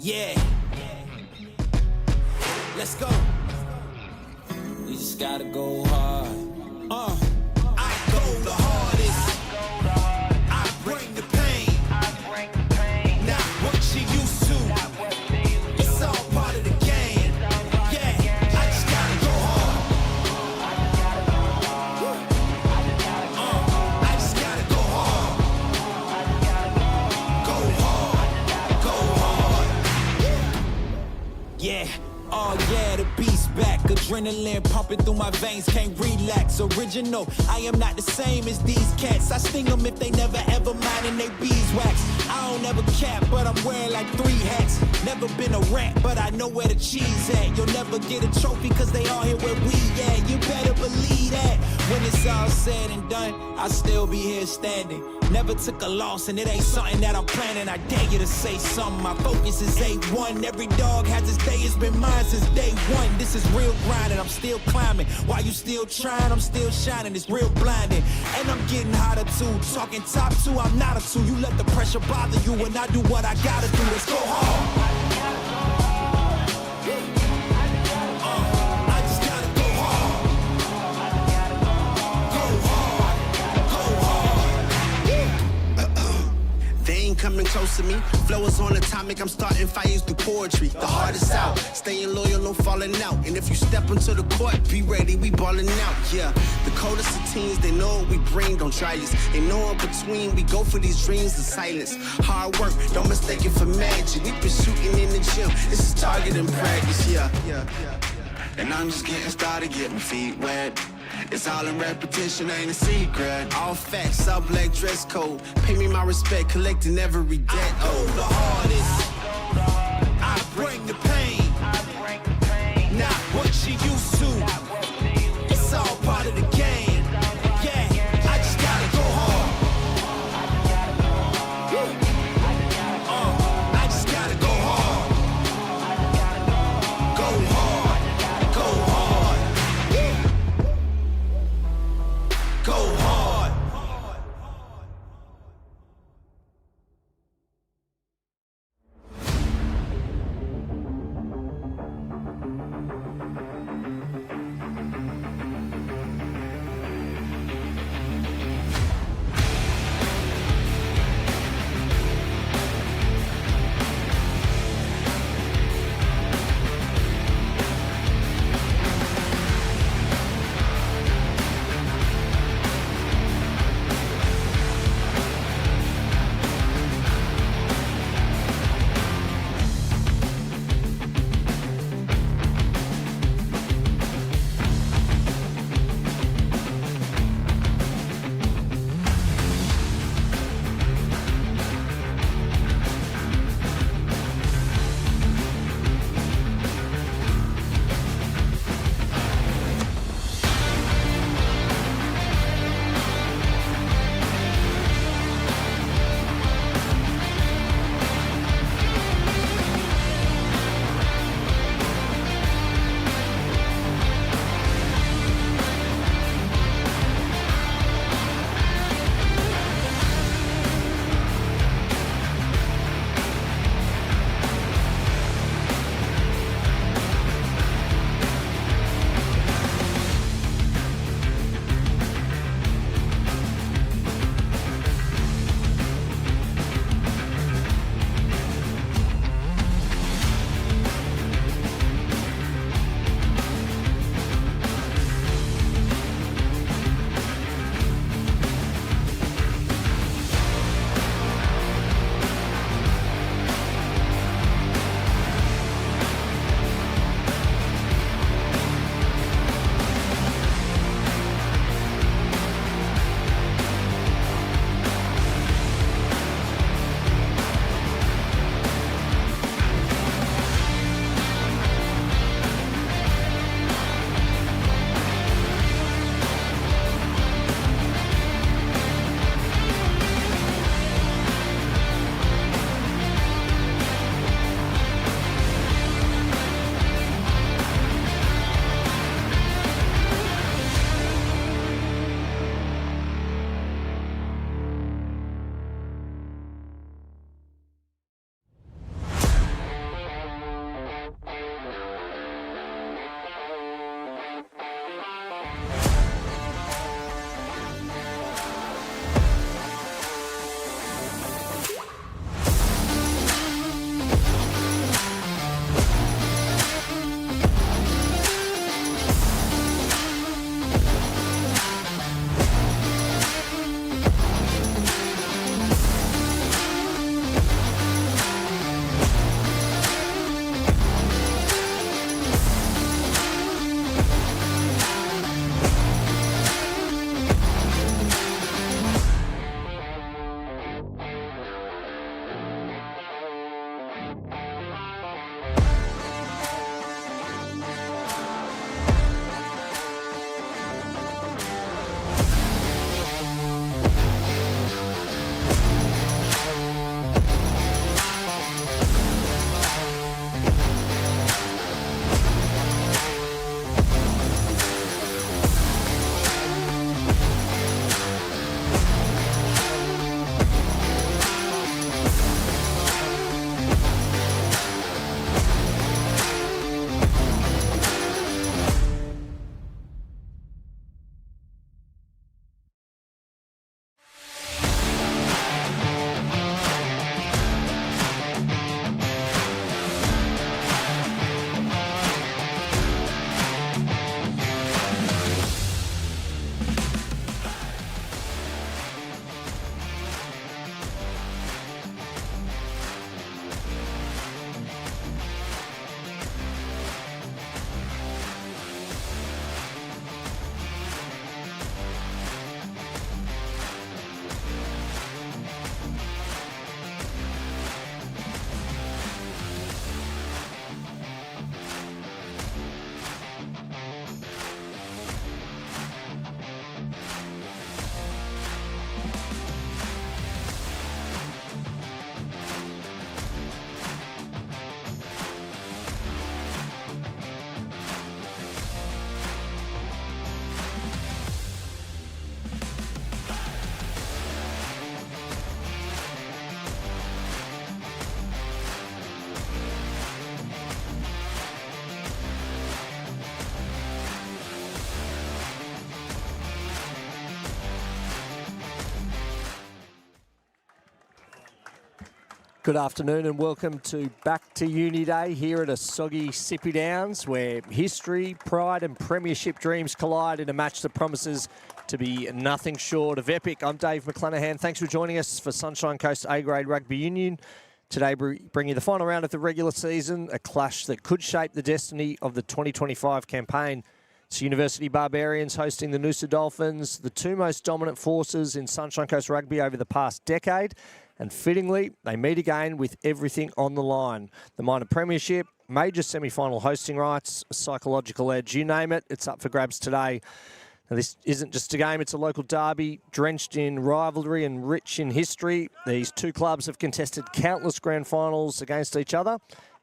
Yeah. Let's go. You just gotta go hard. I go the hardest. I bring the pain. Not what you used to. It's all part of the game. Yeah, I just gotta go hard. I just gotta go hard. Go hard. Go hard. Yeah. Oh yeah, the beast back. Adrenaline pumping through my veins, can't relax. Original, I am not the same as these cats. I sting them if they never ever mind and they beeswax. I don't ever cap, but I'm wearing like 3 hats. Never been a rat, but I know where the cheese at. You'll never get a trophy cause they all here where we at. You better believe that. When it's all said and done, I'll still be here standing. Never took a loss and it ain't something that I'm planning. I dare you to say something, my focus is A1. Every dog has its day, it's been mine since day one. This is real grinding, I'm still climbing. While you still trying, I'm still shining. It's real blinding, and I'm getting hotter too. Talking top 2, I'm not a 2. You let the pressure bother you when I do what I gotta do. Let's go hard. I just gotta go hard. Go hard. Go hard. They ain't coming close to me. Flow is on atomic, I'm starting fires through poetry. The hardest out, staying loyal, no falling out. And if you step into the court, be ready, we balling out. Yeah, the coldest of teens, they know what we bring, don't try us. They know in between, we go for these dreams in silence. Hard work, don't mistake it for magic. We been shooting in the gym, this is target and practice. Yeah. And I'm just getting started, getting feet wet. It's all in repetition, ain't a secret. All facts, all black dress code. Pay me my respect, collecting every debt. I go the hardest. I bring the pain. Not what you used to. It's all part of the game. Yeah, I just gotta go hard. I just gotta go hard. Go hard. Go hard. Go hard. Good afternoon and welcome to Back to Uni Day here at a soggy Sippy Downs, where history, pride and premiership dreams collide in a match that promises to be nothing short of epic. I'm Dave McClanahan. Thanks for joining us for Sunshine Coast A-Grade Rugby Union. Today we bring you the final round of the regular season, a clash that could shape the destiny of the 2025 campaign. It's University Barbarians hosting the Noosa Dolphins, the two most dominant forces in Sunshine Coast Rugby over the past decade. And fittingly, they meet again with everything on the line. The minor premiership, major semi-final hosting rights, psychological edge, you name it, it's up for grabs today. Now, this isn't just a game, it's a local derby drenched in rivalry and rich in history. These two clubs have contested countless grand finals against each other,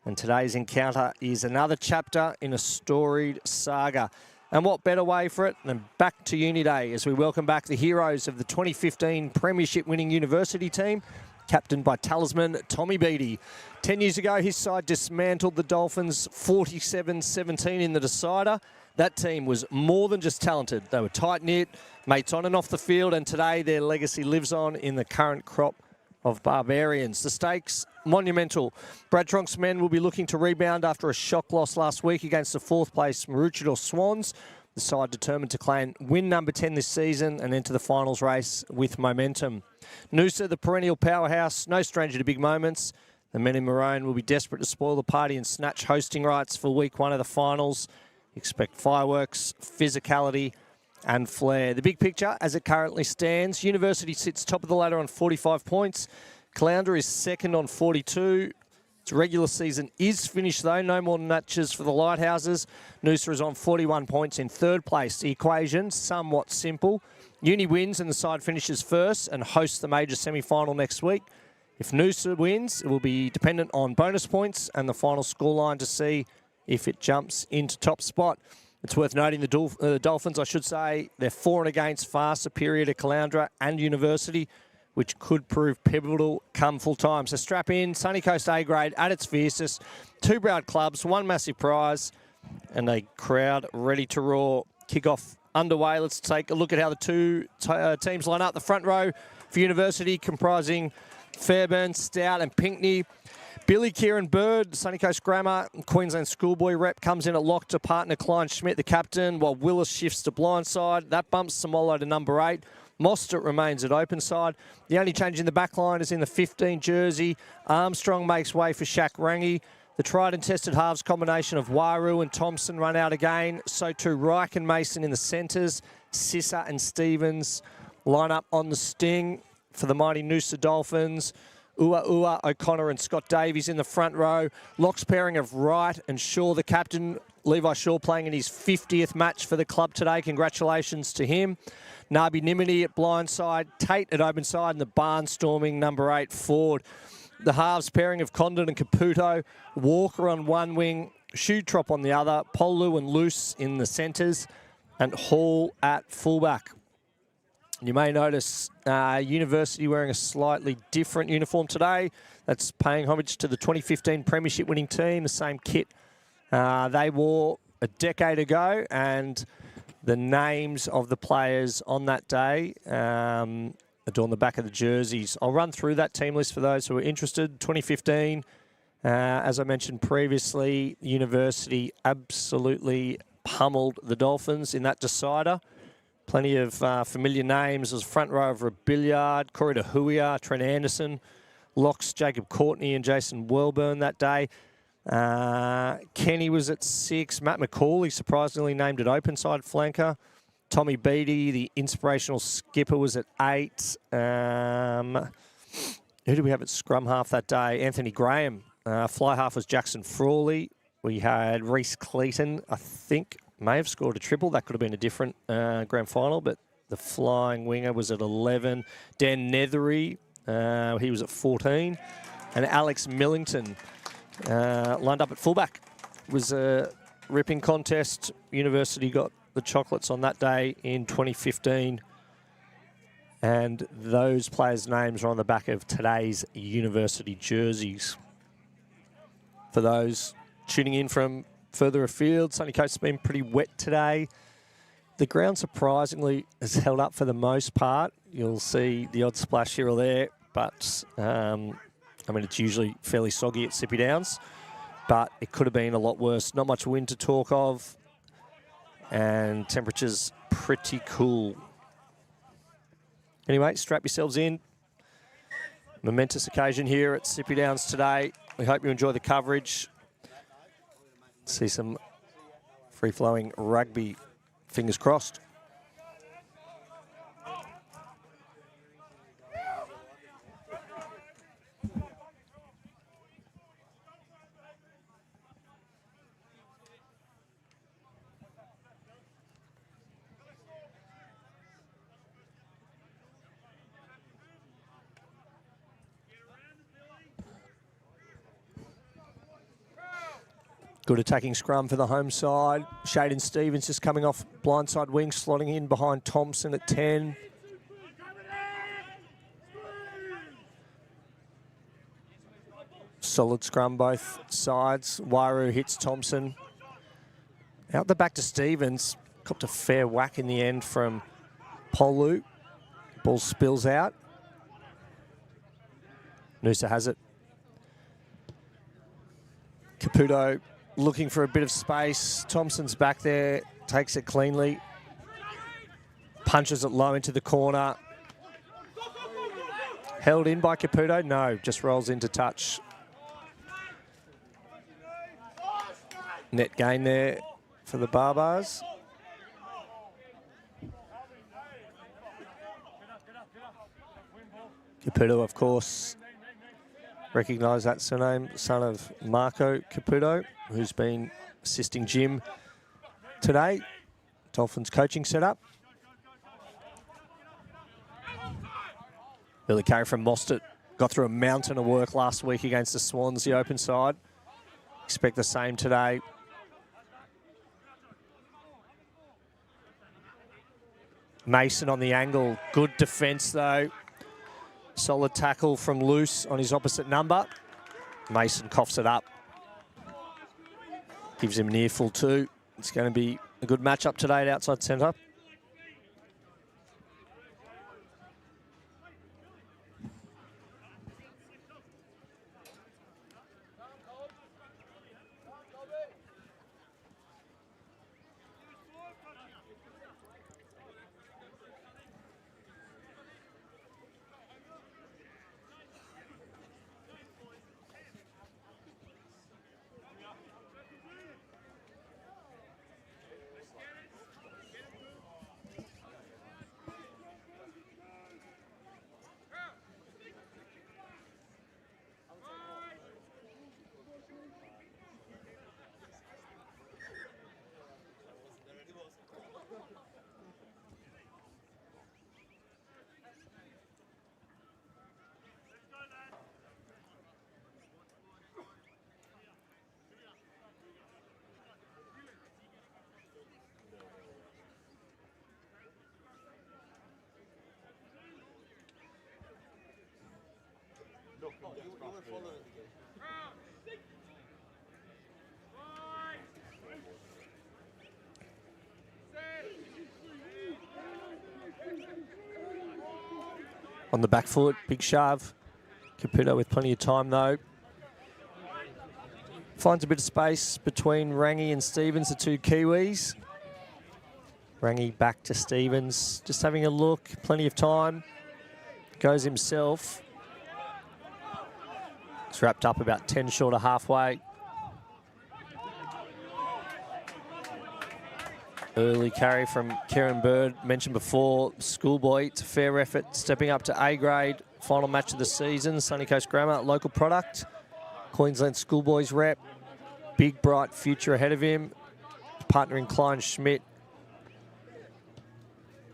and today's encounter is another chapter in a storied saga. And what better way for it than Back to Uni Day as we welcome back the heroes of the 2015 Premiership winning University team, captained by talisman Tommy Beattie. 10 years ago, his side dismantled the Dolphins 47-17 in the decider. That team was more than just talented. They were tight-knit, mates on and off the field, and today their legacy lives on in the current crop of Barbarians. The stakes, monumental. Brad Tronk's men will be looking to rebound after a shock loss last week against the fourth place Maroochydore Swans. The side determined to claim win number 10 this season and enter the finals race with momentum. Noosa, the perennial powerhouse, no stranger to big moments. The men in maroon will be desperate to spoil the party and snatch hosting rights for week one of the finals. Expect fireworks, physicality and flair. The big picture, as it currently stands, University sits top of the ladder on 45 points. Caloundra is second on 42. Its regular season is finished though, no more matches for the Lighthouses. Noosa is on 41 points in third place. The equation, somewhat simple. Uni wins and the side finishes first and hosts the major semi-final next week. If Noosa wins, it will be dependent on bonus points and the final scoreline to see if it jumps into top spot. It's worth noting the Dolphins, I should say, they're for and against far superior to Caloundra and University, which could prove pivotal come full time. So strap in, Sunny Coast A-Grade at its fiercest. Two proud clubs, one massive prize, and a crowd ready to roar. Kick-off underway. Let's take a look at how the two teams line up. The front row for University comprising Fairbairn, Stout and Pinckney. Billy Kieran Bird, Sunny Coast Grammar, Queensland Schoolboy rep, comes in at lock to partner Klein Schmidt, the captain, while Willis shifts to blindside. That bumps Samolo to number 8. Mostert remains at open side. The only change in the back line is in the 15 jersey. Armstrong makes way for Shaq Rangi. The tried and tested halves combination of Waru and Thompson run out again. So too Reich and Mason in the centres. Sissa and Stevens line up on the sting for the mighty Noosa Dolphins. Ua, O'Connor and Scott Davies in the front row. Locks pairing of Wright and Shaw, the captain. Levi Shaw playing in his 50th match for the club today. Congratulations to him. Nabi Nimini at blindside. Tate at open side and the barnstorming number 8 Ford. The halves pairing of Condon and Caputo. Walker on one wing. Shoetrop on the other. Polu and Luce in the centres. And Hall at fullback. You may notice University wearing a slightly different uniform today. That's paying homage to the 2015 Premiership winning team, the same kit they wore a decade ago, and the names of the players on that day adorn the back of the jerseys. I'll run through that team list for those who are interested. 2015, as I mentioned previously, University absolutely pummeled the Dolphins in that decider. Plenty of familiar names. There's front row of Billiard, Corey DeHuia, Trent Anderson, Locks, Jacob Courtney and Jason Welburn that day. Kenny was at 6. Matt McCauley, surprisingly named at open side flanker. Tommy Beattie, the inspirational skipper, was at 8. Who do we have at scrum half that day? Anthony Graham. Fly half was Jackson Frawley. We had Reece Cleaton, I think, may have scored a triple. That could have been a different grand final, but the flying winger was at 11. Dan Nethery, he was at 14. And Alex Millington lined up at fullback. It was a ripping contest. University got the chocolates on that day in 2015. And those players' names are on the back of today's University jerseys. For those tuning in from further afield, Sunny Coast has been pretty wet today. The ground surprisingly has held up for the most part. You'll see the odd splash here or there, but a I mean, it's usually fairly soggy at Sippy Downs, but it could have been a lot worse. Not much wind to talk of, and temperatures pretty cool. Anyway, strap yourselves in. Momentous occasion here at Sippy Downs today. We hope you enjoy the coverage. See some free-flowing rugby, fingers crossed. Good attacking scrum for the home side. Shaden Stevens just coming off blindside wing, slotting in behind Thompson at 10. Solid scrum both sides. Wairu hits Thompson. Out the back to Stevens. Copped a fair whack in the end from Polu. Ball spills out. Noosa has it. Caputo looking for a bit of space. Thompson's back there, takes it cleanly. Punches it low into the corner. Held in by Caputo? No, just rolls into touch. Net gain there for the Barbars. Caputo, of course, recognise that surname, son of Marco Caputo, who's been assisting Jim today. Dolphins coaching setup. Early carry from Mostert. Got through a mountain of work last week against the Swans, the open side. Expect the same today. Mason on the angle. Good defence, though. Solid tackle from Loose on his opposite number. Mason coughs it up. Gives him an earful too. It's going to be a good matchup today at outside centre. On the back foot, big shove. Caputo with plenty of time though. Finds a bit of space between Rangi and Stevens, the two Kiwis. Rangi back to Stevens, just having a look, plenty of time. Goes himself. It's wrapped up about 10 short of halfway. Early carry from Kieran Bird, mentioned before, schoolboy. It's a fair effort, stepping up to A grade. Final match of the season, Sunny Coast Grammar, local product. Queensland schoolboys rep. Big, bright future ahead of him. Partnering Klein Schmidt,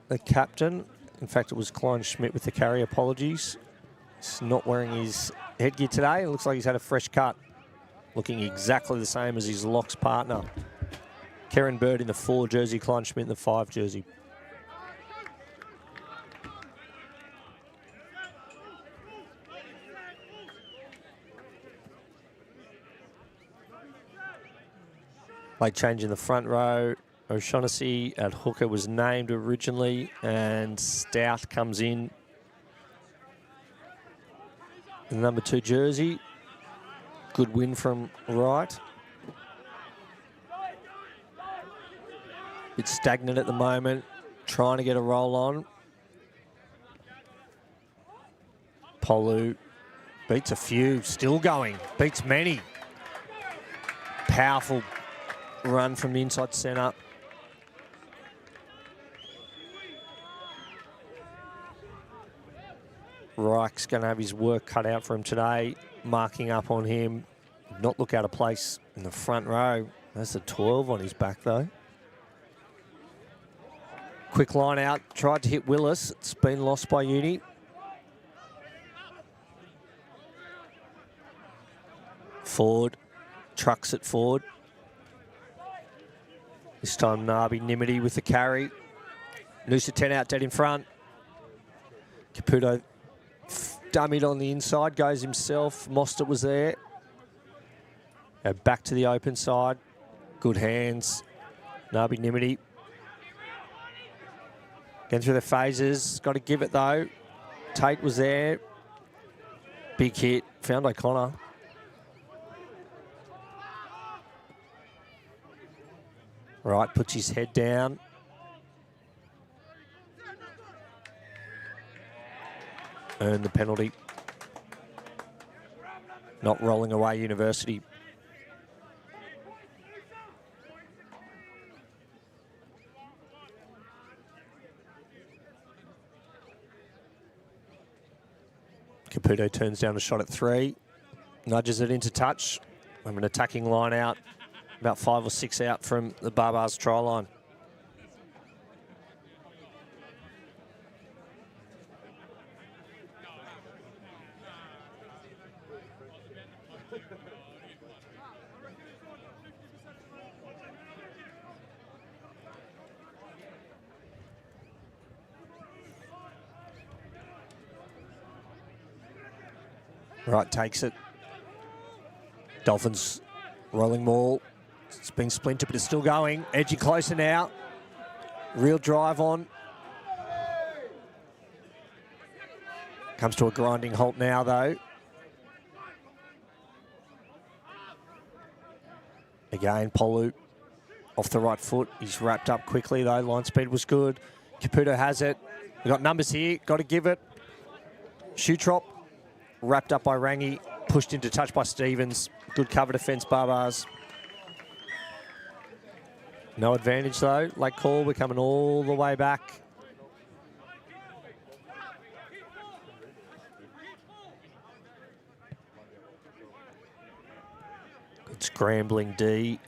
the captain. In fact, it was Klein Schmidt with the carry, apologies. He's not wearing his headgear today. It looks like he's had a fresh cut. Looking exactly the same as his locks partner. Kieran Bird in the 4 jersey, Klein Schmidt in the 5 jersey. Late change in the front row. O'Shaughnessy at hooker was named originally, and Stout comes in. the number 2 jersey. Good win from Wright. Bit stagnant at the moment, trying to get a roll on. Polu beats a few, still going, beats many. Powerful run from the inside centre. Reich's going to have his work cut out for him today, marking up on him. Not look out of place in the front row. That's a 12 on his back, though. Quick line out, tried to hit Willis. It's been lost by Uni. Ford, trucks it forward. This time Nabi Nimity with the carry. Noosa 10 out, dead in front. Caputo dummied on the inside, goes himself. Mostert was there. Go back to the open side. Good hands. Nabi Nimity. Getting through the phases. Got to give it though. Tate was there. Big hit. Found O'Connor. Right, puts his head down. Earned the penalty. Not rolling away University. Caputo turns down a shot at 3. Nudges it into touch. Have an attacking line out. About 5 or 6 out from the Barbars try line. Right, takes it. Dolphins rolling ball. It's been splintered, but it's still going. Edging closer now. Real drive on. Comes to a grinding halt now, though. Again, Polu off the right foot. He's wrapped up quickly, though. Line speed was good. Caputo has it. We've got numbers here. Got to give it. Shutrop. Wrapped up by Rangi. Pushed into touch by Stevens. Good cover defence, Barbars. No advantage though. Late call, we're coming all the way back. Good scrambling D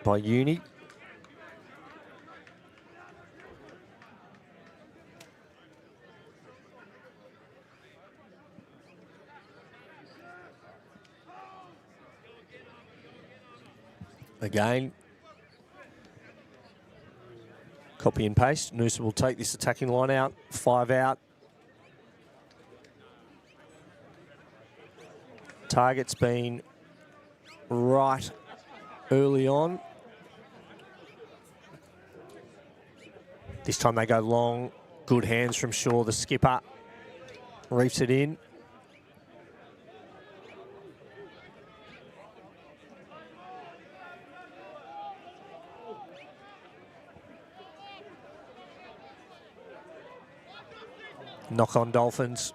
by Uni. Again, copy and paste. Noosa will take this attacking line out. 5 out. Target's been right early on. This time they go long. Good hands from Shaw, the skipper. Reefs it in. Knock on Dolphins.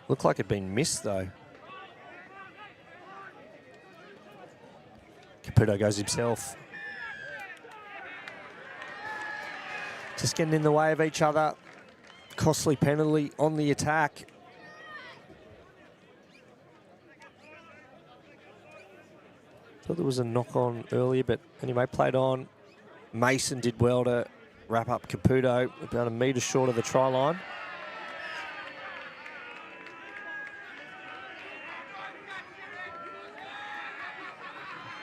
Looked like it'd been missed though. Caputo goes himself. Just getting in the way of each other. Costly penalty on the attack. Thought there was a knock on earlier, but anyway, played on. Mason did well to wrap up Caputo, about a metre short of the try line.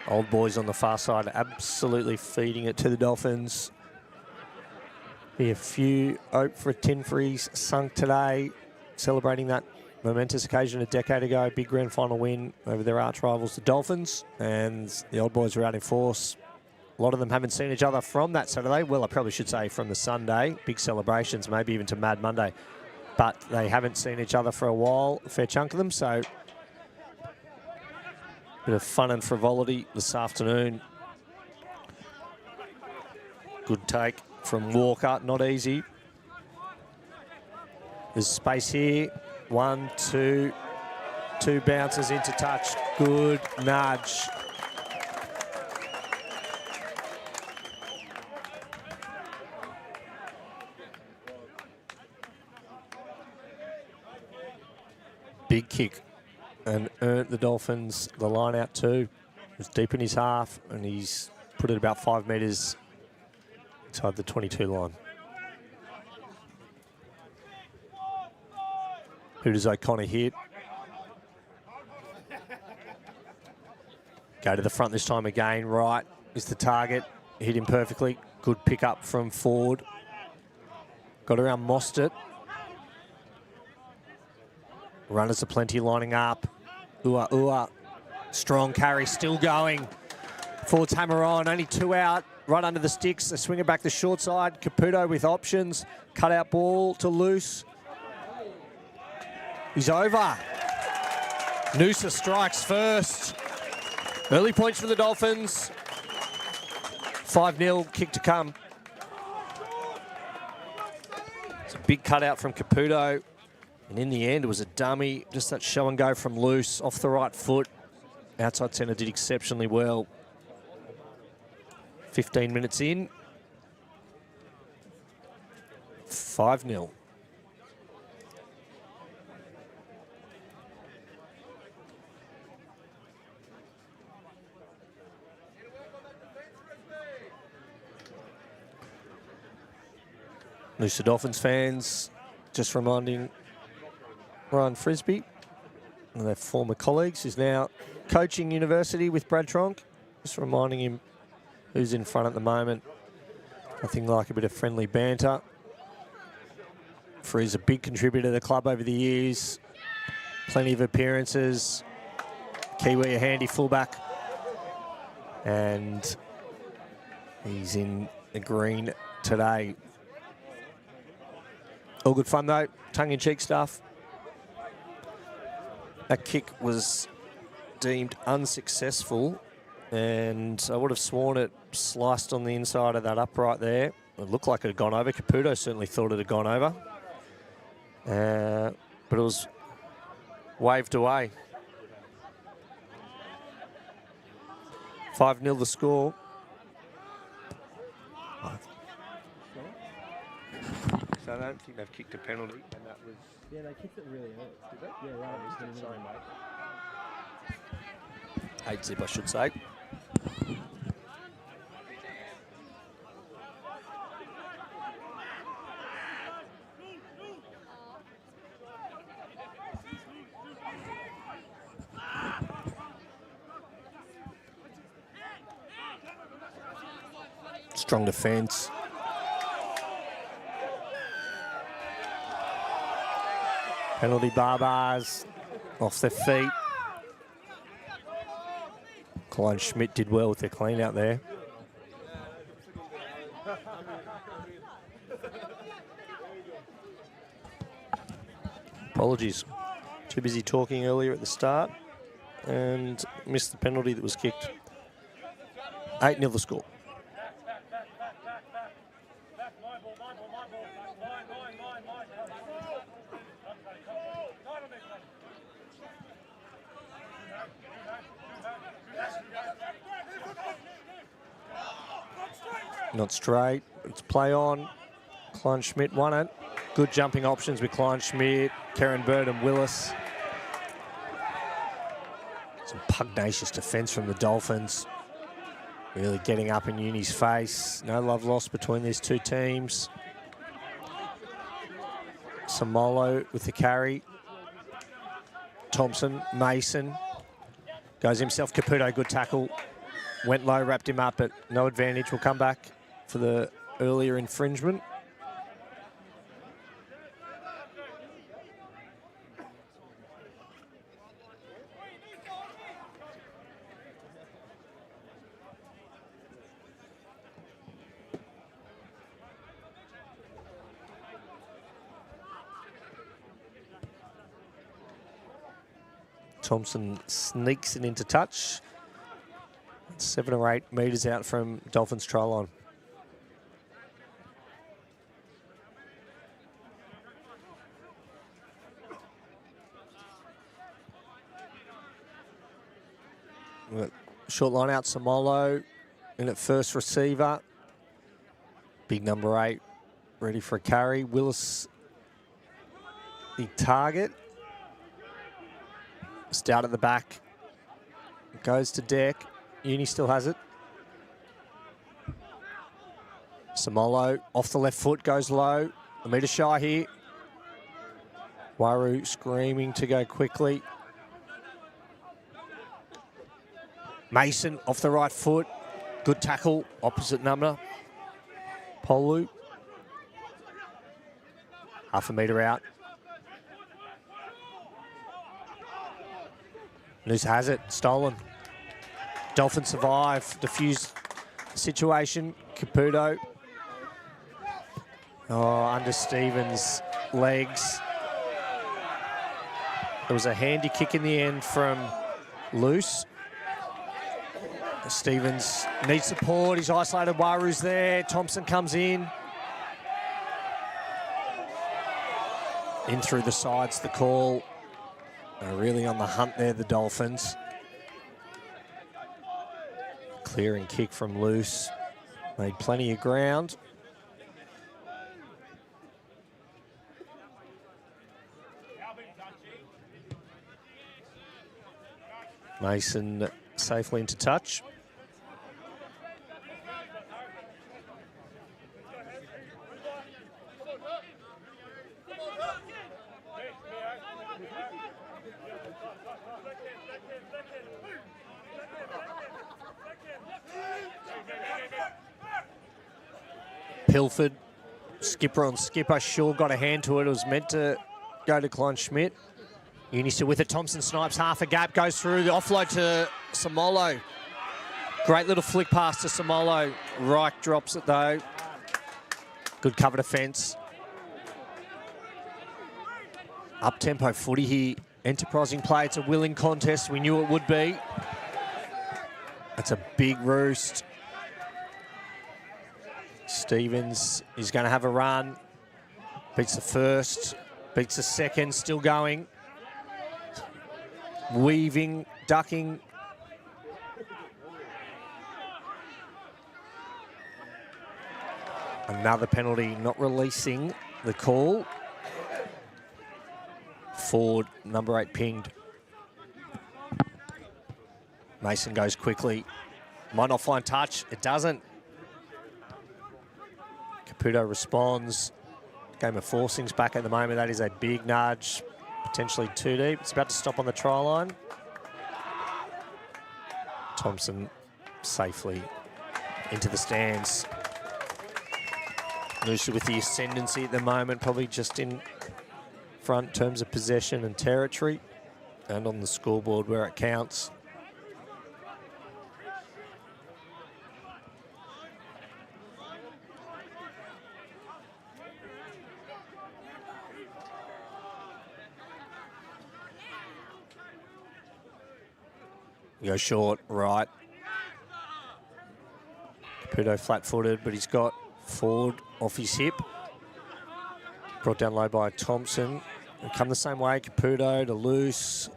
Old boys on the far side absolutely feeding it to the Dolphins. Be a few Oak for a tin freeze sunk today, celebrating that momentous occasion a decade ago. Big grand final win over their arch rivals, the Dolphins, and the old boys are out in force. A lot of them haven't seen each other from that Saturday. Well, I probably should say from the Sunday. Big celebrations, maybe even to Mad Monday. But they haven't seen each other for a while, a fair chunk of them. So, bit of fun and frivolity this afternoon. Good take from Walker, not easy. There's space here. 1, 2. 2 bounces into touch. Good nudge. Big kick and earned the Dolphins the line out too. It was deep in his half and he's put it about 5 metres inside the 22 line. Who does O'Connor hit? Go to the front this time again. Right is the target. Hit him perfectly. Good pick up from Ford. Got around Mostert. Runners aplenty lining up. Strong carry still going. Ford's hammer on. Only 2 out. Right under the sticks. They swing it back the short side. Caputo with options. Cut out ball to Loose. He's over. Noosa strikes first. Early points for the Dolphins. 5-0, kick to come. It's a big cutout from Caputo. And in the end, it was a dummy. Just that show and go from Loose off the right foot. Outside centre did exceptionally well. 15 minutes in. 5-0. Noosa Dolphins fans, just reminding Ryan Frisbee, one of their former colleagues, who's now coaching university with Brad Tronk. Just reminding him who's in front at the moment. Nothing like a bit of friendly banter. Free's a big contributor to the club over the years. Plenty of appearances. Kiwi, a handy fullback. And he's in the green today. All good fun though, tongue-in-cheek stuff. That kick was deemed unsuccessful and I would have sworn it sliced on the inside of that upright there. It looked like it had gone over. Caputo certainly thought it had gone over. But it was waved away. 5-0 the score. So I don't think they've kicked a penalty, and that was... Yeah, they kicked it really early. Did they? Yeah, right. Sorry, mate. 8-zip, I should say. Strong defence. Penalty bars off their feet. Klein Schmidt did well with their clean out there. Apologies. Too busy talking earlier at the start and missed the penalty that was kicked. 8-0 the score. Not straight, it's play on. Klein Schmidt won it. Good jumping options with Klein Schmidt, Karen Bird and Willis. Some pugnacious defence from the Dolphins. Really getting up in Uni's face. No love lost between these two teams. Samolo with the carry. Thompson, Mason. Goes himself, Caputo, good tackle. Went low, wrapped him up, but no advantage. Will come back for the earlier infringement. Thompson sneaks it into touch. 7 or 8 metres out from Dolphins' try line. Short line out, Samolo in at first receiver. Big number 8, ready for a carry. Willis, the target. Stout at the back. Goes to deck. Uni still has it. Samolo off the left foot, goes low. A metre shy here. Waru screaming to go quickly. Mason off the right foot. Good tackle, opposite number. Polu. Half a metre out. Noosa has it, stolen. Dolphins survive, diffuse situation. Caputo. Oh, under Stevens' legs. There was a handy kick in the end from Loose. Stevens needs support. He's isolated. Waru's there. Thompson comes in. In through the sides, the call. They're really on the hunt there, the Dolphins. Clearing kick from Loose. Made plenty of ground. Mason safely into touch. Pilford, skipper on skipper, sure got a hand to it. It was meant to go to Klein Schmidt. Unisa with it, Thompson snipes half a gap, goes through, the offload to Samolo. Great little flick pass to Samolo. Reich drops it though. Good cover defence. Up-tempo footy here. Enterprising play, it's a willing contest. We knew it would be. That's a big roost. Stevens is going to have a run. Beats the first, beats the second, still going. Weaving, ducking. Another penalty, not releasing the call. Forward, number 8 pinged. Mason goes quickly. Might not find touch, it doesn't. Caputo responds. Game of forcings back at the moment. That is a big nudge, potentially too deep. It's about to stop on the try line. Thompson safely into the stands. Noosa with the ascendancy at the moment, probably just in front in terms of possession and territory, and on the scoreboard where it counts. Go short, right. Caputo flat-footed, but he's got forward off his hip. Brought down low by Thompson. They come the same way, Caputo to Loose.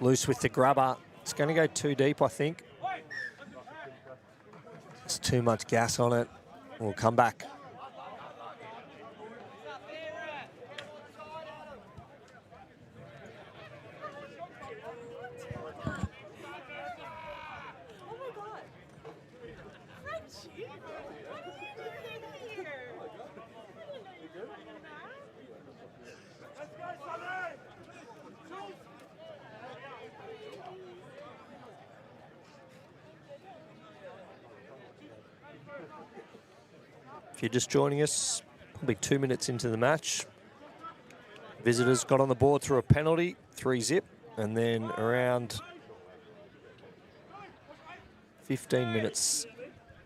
Loose with the grubber. It's going to go too deep, I think. There's too much gas on it. We'll come back. If you're just joining us, probably 2 minutes into the match. Visitors got on the board through a penalty, 3-0, and then around 15 minutes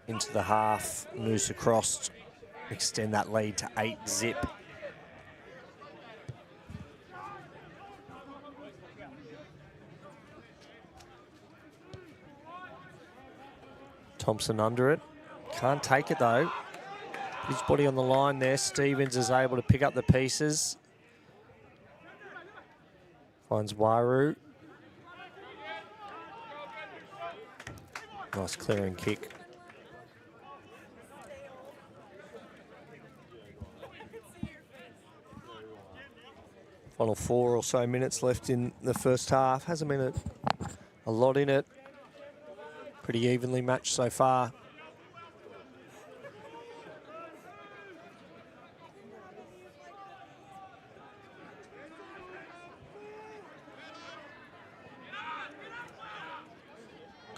into the half, Noosa crossed, extend that lead to 8-0. Thompson under it. Can't take it though. Put his body on the line there. Stevens is able to pick up the pieces. Finds Wairau. Nice clearing kick. Final 4 or so minutes left in the first half. Hasn't been a lot in it. Pretty evenly matched so far.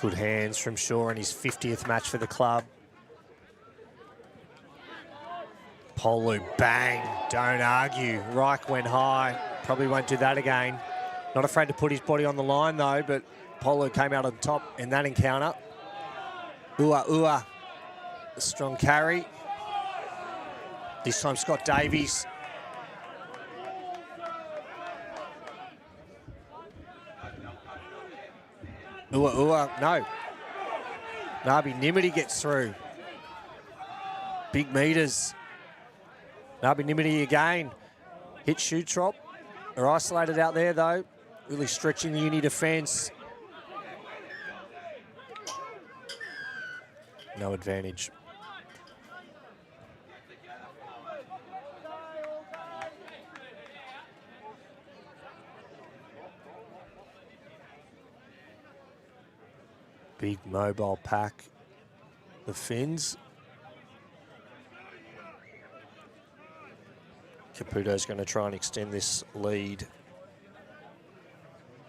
Good hands from Shaw in his 50th match for the club. Polu, bang, don't argue. Reich went high, probably won't do that again. Not afraid to put his body on the line though, but Polu came out on top in that encounter. Ua, a strong carry. This time Scott Davies. Ua, no. Nabi Nimity gets through. Big meters. Nabi Nimity again. Hit shoot drop. They're isolated out there though. Really stretching the uni defence. No advantage. Big mobile pack, the Finns. Caputo's going to try and extend this lead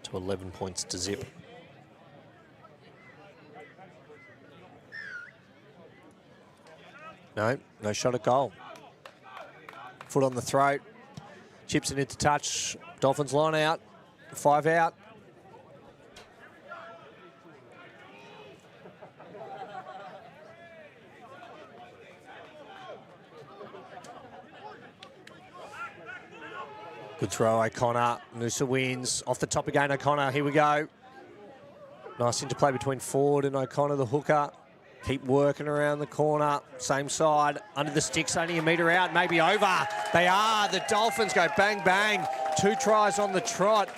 to 11 points to zip. No shot at goal. Foot on the throat. Chips it into touch. Dolphins line out. 5 out. Good throw, O'Connor. Noosa wins. Off the top again, O'Connor. Here we go. Nice interplay between Ford and O'Connor, the hooker. Keep working around the corner. Same side. Under the sticks, only a metre out. Maybe over. They are. The Dolphins go bang, bang. 2 tries on the trot.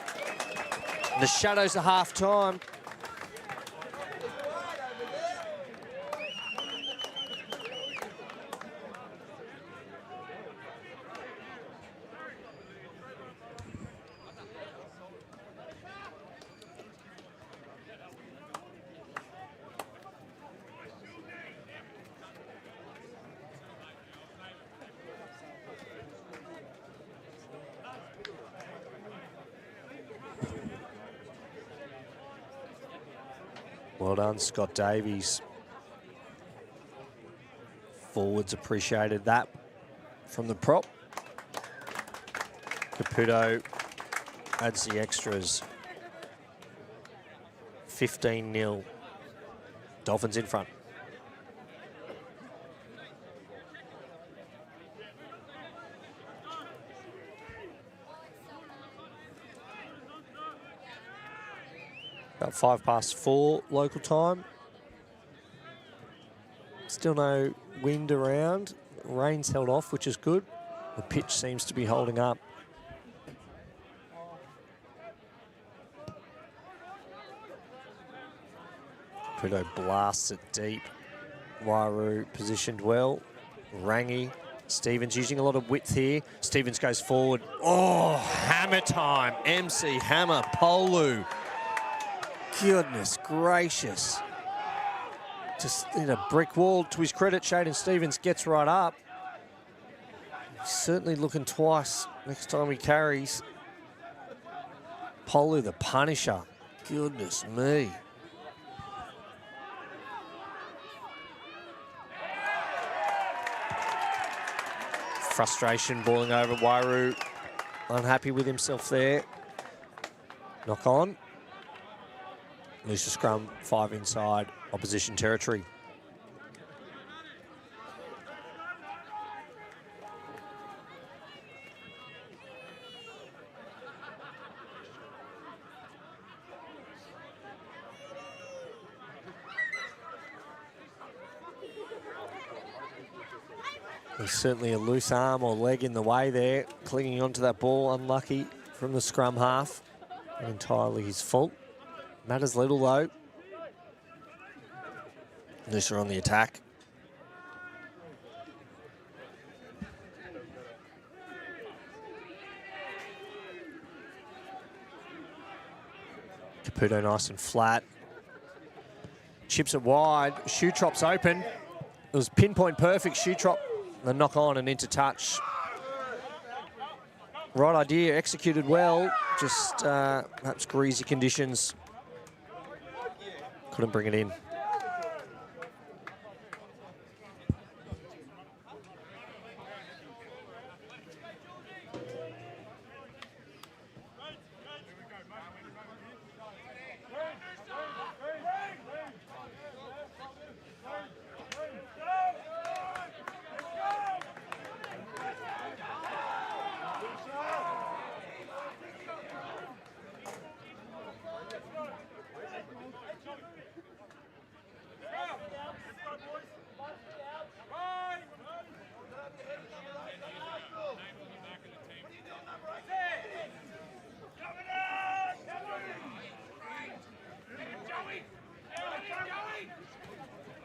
The Shadows at half-time. Well done, Scott Davies. Forwards appreciated that from the prop. Caputo adds the extras. 15-0. Dolphins in front. About 4:05 local time. Still no wind around. Rain's held off, which is good. The pitch seems to be holding up. Pluto blasts it deep. Wairau positioned well. Rangi. Stevens using a lot of width here. Stevens goes forward. Oh, hammer time. MC Hammer, Polu. Goodness gracious. Just in a brick wall. To his credit, Shaden Stevens gets right up. He's certainly looking twice next time he carries. Polu, the Punisher. Goodness me. Frustration boiling over. Wairau unhappy with himself there. Knock on. Noosa scrum, 5 inside, opposition territory. There's certainly a loose arm or leg in the way there, clinging onto that ball, unlucky from the scrum half. Not entirely his fault. Matters little though. Noosa on the attack. Caputo nice and flat. Chips it wide. Shoe Trop's open. It was pinpoint perfect. Shoe Trop, the knock on and into touch. Right idea, executed well. Just perhaps greasy conditions. Couldn't bring it in.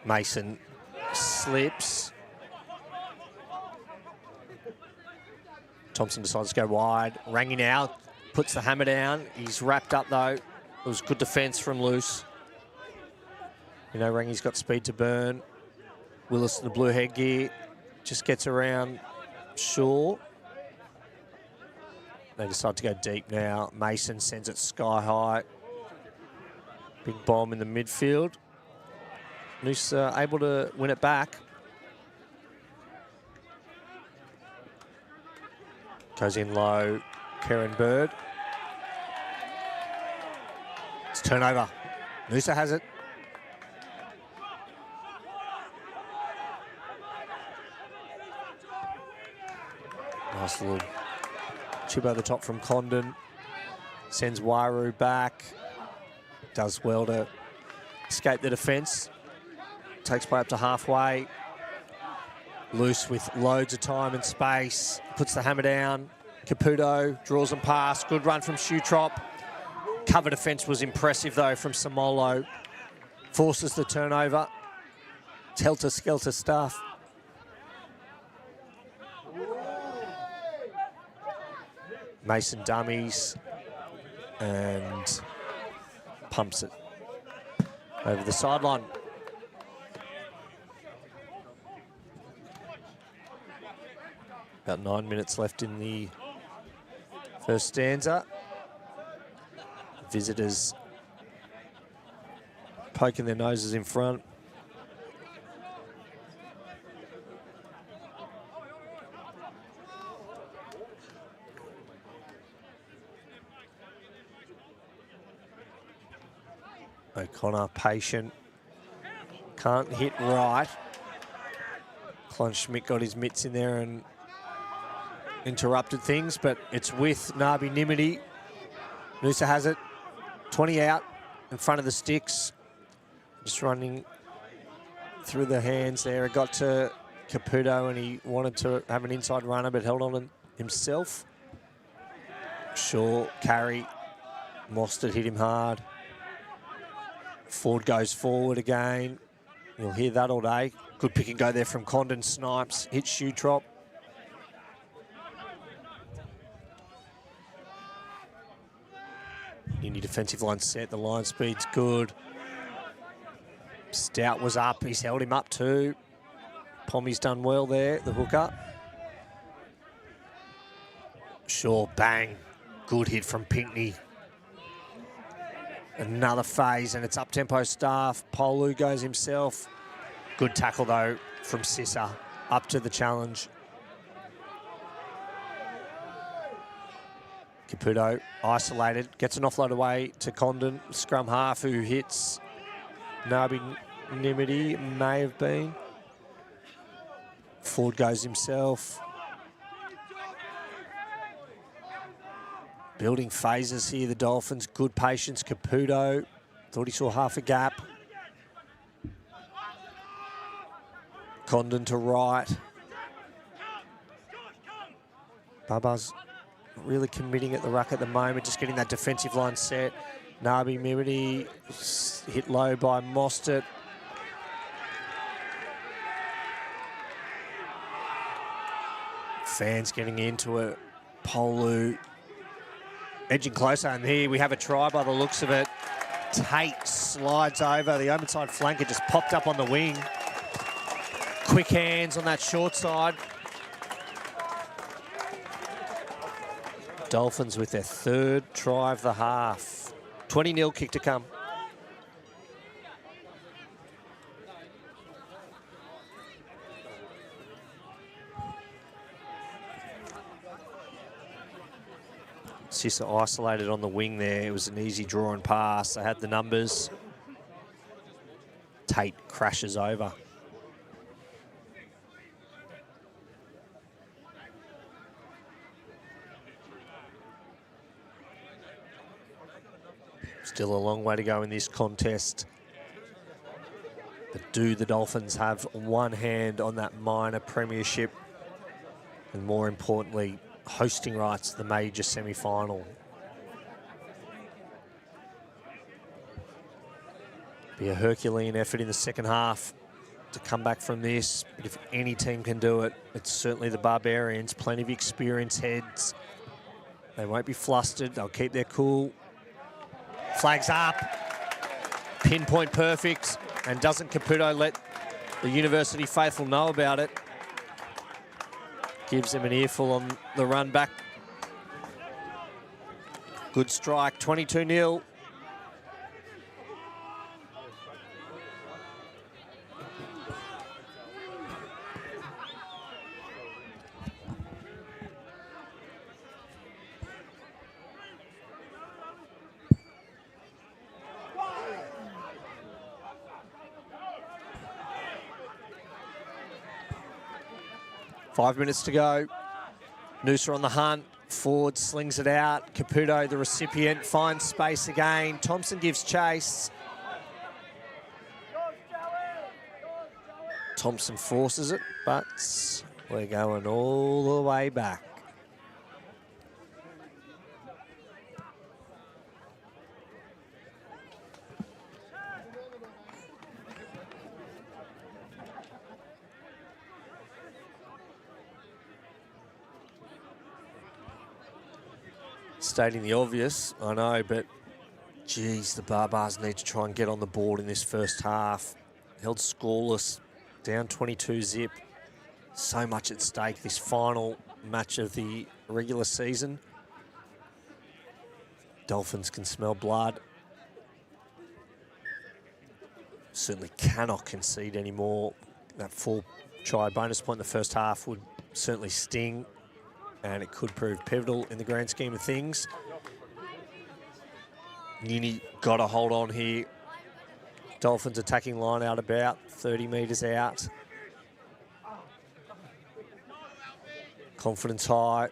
Mason slips. Thompson decides to go wide. Rangi now puts the hammer down. He's wrapped up though. It was good defence from Loose. You know, Rangi's got speed to burn. Willis in the blue headgear just gets around Shaw. They decide to go deep now. Mason sends it sky high. Big bomb in the midfield. Noosa able to win it back. Goes in low, Karen Bird. It's turnover. Noosa has it. Nice little chip over the top from Condon. Sends Wairu back. Does well to escape the defence. Takes play up to halfway. Loose with loads of time and space. Puts the hammer down. Caputo draws and pass. Good run from Shoe Trop. Cover defence was impressive though from Samolo. Forces the turnover. Helter-skelter stuff. Mason dummies and pumps it over the sideline. About 9 minutes left in the first stanza. Visitors poking their noses in front. O'Connor patient. Can't hit right. Kleinschmidt got his mitts in there and interrupted things, but it's with Nabi Nimiti. Noosa has it. 20 out in front of the sticks. Just running through the hands there. It got to Caputo and he wanted to have an inside runner but held on himself. Shaw, carry. Mostert hit him hard. Ford goes forward again. You'll hear that all day. Good pick and go there from Condon. Snipes. Hit Shoe Trop. Indy defensive line set. The line speed's good. Stout was up. He's held him up too. Pommy's done well there, the hooker. Shaw, bang. Good hit from Pinkney. Another phase, and it's up-tempo staff. Polu goes himself. Good tackle, though, from Sissa. Up to the challenge. Caputo, isolated. Gets an offload away to Condon. Scrum half, who hits Nabi Nimiti, may have been. Ford goes himself. Building phases here, the Dolphins. Good patience, Caputo. Thought he saw half a gap. Condon to right. Baba's really committing at the ruck at the moment, just getting that defensive line set. Nabi Mimiti hit low by Mostert. Fans getting into it. Polu edging closer, and here we have a try by the looks of it. Tate slides over. The open side flanker just popped up on the wing. Quick hands on that short side. Dolphins with their third try of the half. 20-0 kick to come. Sissa isolated on the wing there. It was an easy draw and pass. They had the numbers. Tate crashes over. Still a long way to go in this contest. But do the Dolphins have one hand on that minor premiership? And more importantly, hosting rights to the major semi-final. Be a Herculean effort in the second half to come back from this. But if any team can do it, it's certainly the Barbarians. Plenty of experienced heads. They won't be flustered. They'll keep their cool. Flags up. Pinpoint perfect. And doesn't Caputo let the University faithful know about it? Gives him an earful on the run back. Good strike, 22-0. Five minutes to go. Noosa on the hunt. Ford slings it out. Caputo, the recipient, finds space again. Thompson gives chase. Thompson forces it, but we're going all the way back. Stating the obvious, I know, but geez, the Barbars need to try and get on the board in this first half. Held scoreless, down 22 zip. So much at stake, this final match of the regular season. Dolphins can smell blood. Certainly cannot concede anymore. That 4-try bonus point in the first half would certainly sting, and it could prove pivotal in the grand scheme of things. Uni got to hold on here. Dolphins attacking line out about 30 metres out. Confidence high.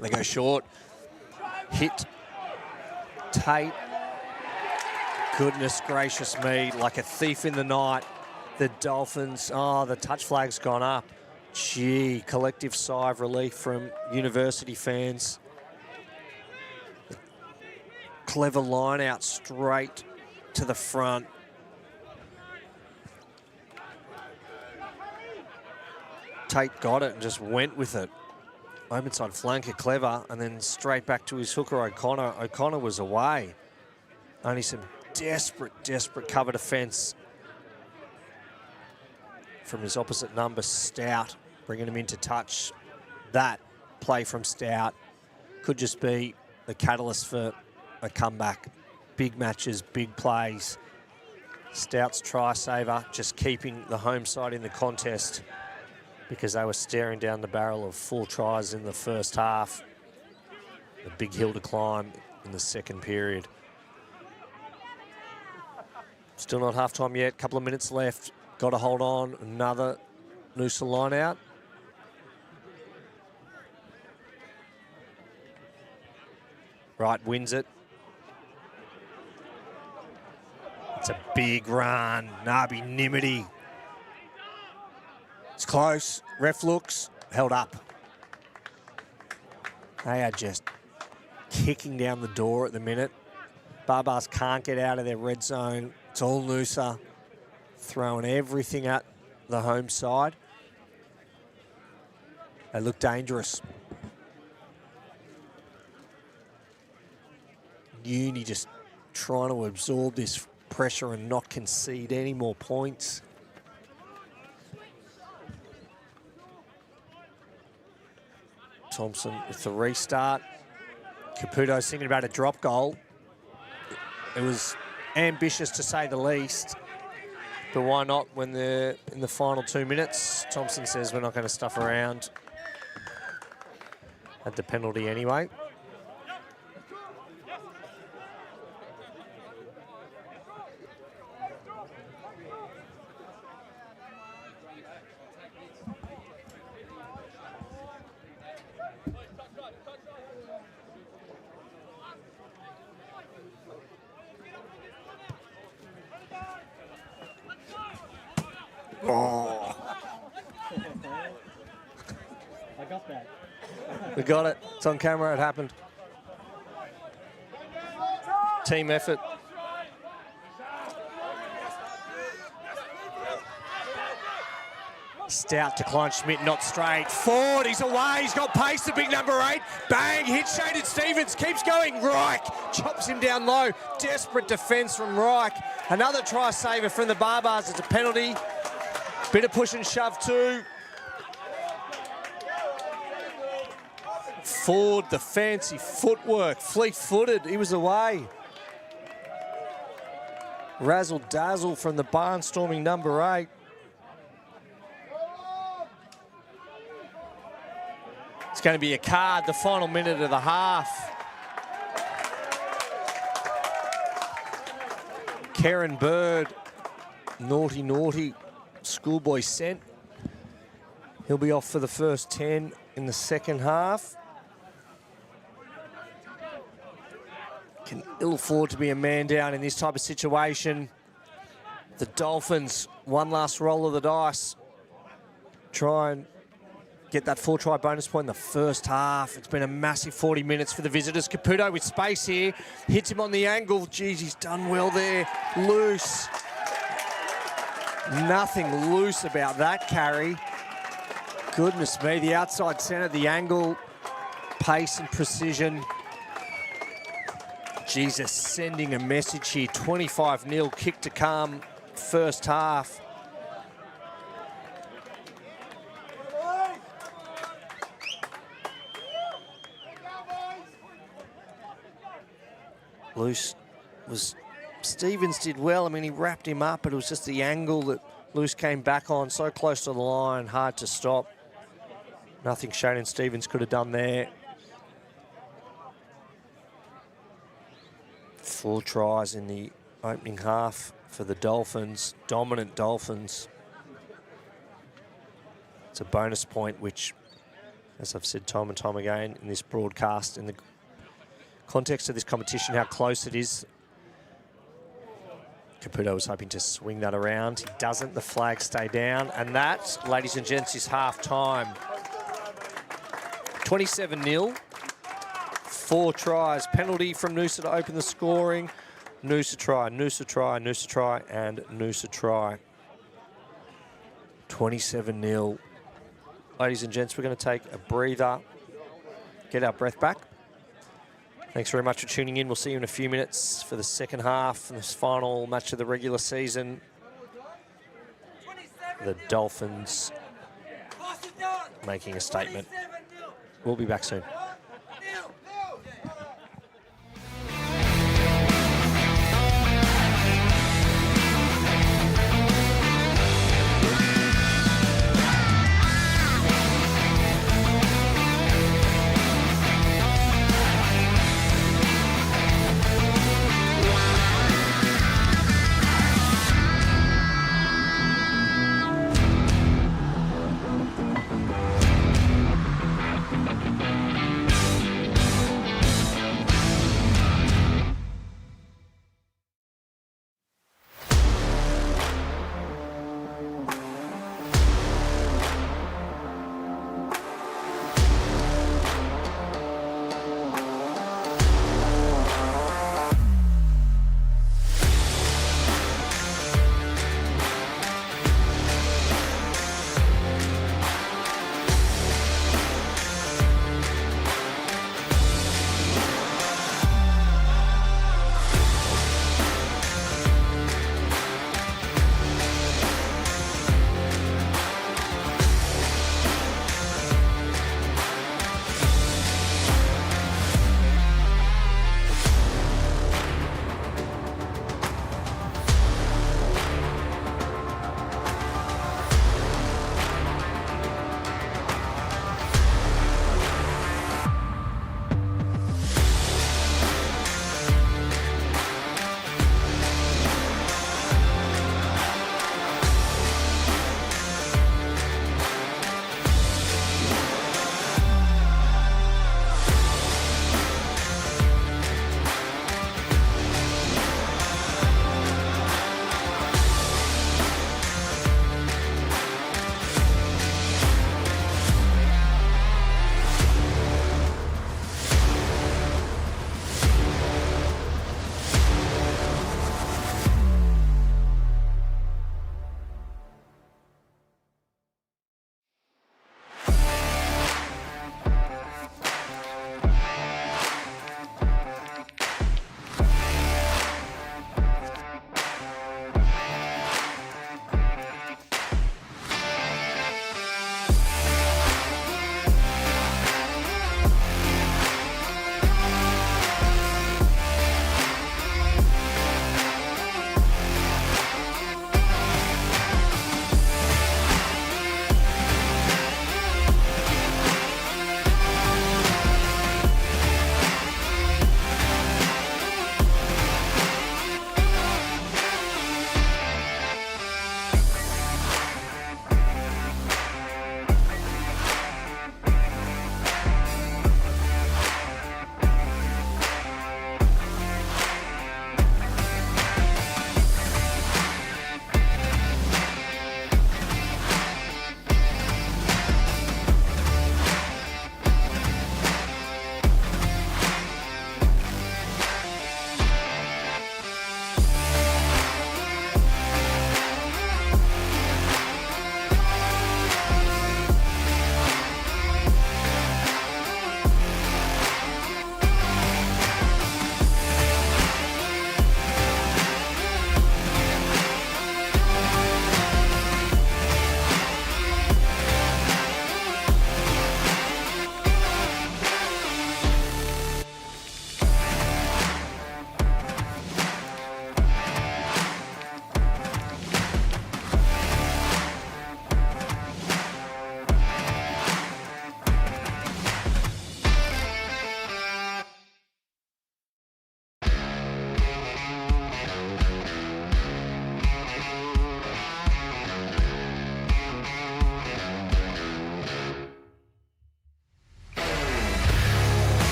They go short. Hit. Tate. Goodness gracious me, like a thief in the night. The Dolphins, the touch flag's gone up. Gee, collective sigh of relief from University fans. Clever line out straight to the front. Tate got it and just went with it. Open side flanker, clever, and then straight back to his hooker, O'Connor. O'Connor was away. Only some desperate cover defence from his opposite number, Stout, bringing him into touch. That play from Stout could just be the catalyst for a comeback. Big matches, big plays. Stout's try saver, just keeping the home side in the contest because they were staring down the barrel of 4 tries in the first half. A big hill to climb in the second period. Still not half-time yet, couple of minutes left. Got to hold on, another Noosa line out. Wright wins it. It's a big run. Nabi Nimity. It's close. Ref looks. Held up. They are just kicking down the door at the minute. Barbars can't get out of their red zone. It's all Noosa. Throwing everything at the home side. They look dangerous. Uni just trying to absorb this pressure and not concede any more points. Thompson with the restart. Caputo's thinking about a drop goal. It was ambitious to say the least, but why not when they're in the final 2 minutes? Thompson says we're not going to stuff around. Had the penalty anyway. Oh. I got that. We got it. It's on camera. It happened. Team effort. Stout to Kleinschmidt, not straight. Ford, he's away. He's got pace, the big number 8. Bang, hit Shaded Stevens, keeps going. Reich chops him down low. Desperate defence from Reich. Another try saver from the Barbars. It's a penalty. Bit of push and shove too. Ford, the fancy footwork, fleet-footed. He was away. Razzle dazzle from the barnstorming number 8. It's going to be a card, the final minute of the half. Karen Bird, naughty, naughty. Schoolboy sent. He'll be off for the first 10 in the second half. Can ill afford to be a man down in this type of situation. The Dolphins, one last roll of the dice. Try and get that 4-try bonus point in the first half. It's been a massive 40 minutes for the visitors. Caputo with space here. Hits him on the angle. Geez, he's done well there. Loose. Nothing loose about that carry. Goodness me, the outside centre, the angle, pace and precision. Jesus, sending a message here. 25-0, kick to come, first half. Loose was... Stevens did well. I mean, he wrapped him up, but it was just the angle that Loose came back on. So close to the line, hard to stop. Nothing Shane and Stevens could have done there. 4 tries in the opening half for the Dolphins. Dominant Dolphins. It's a bonus point, which, as I've said time and time again in this broadcast, in the context of this competition, how close it is. Caputo was hoping to swing that around. He doesn't. The flags stay down. And that, ladies and gents, is half-time. 27-0. 4 tries. Penalty from Noosa to open the scoring. Noosa try, Noosa try, Noosa try, and Noosa try. 27-0. Ladies and gents, we're going to take a breather, get our breath back. Thanks very much for tuning in. We'll see you in a few minutes for the second half and this final match of the regular season. The Dolphins making a statement. We'll be back soon.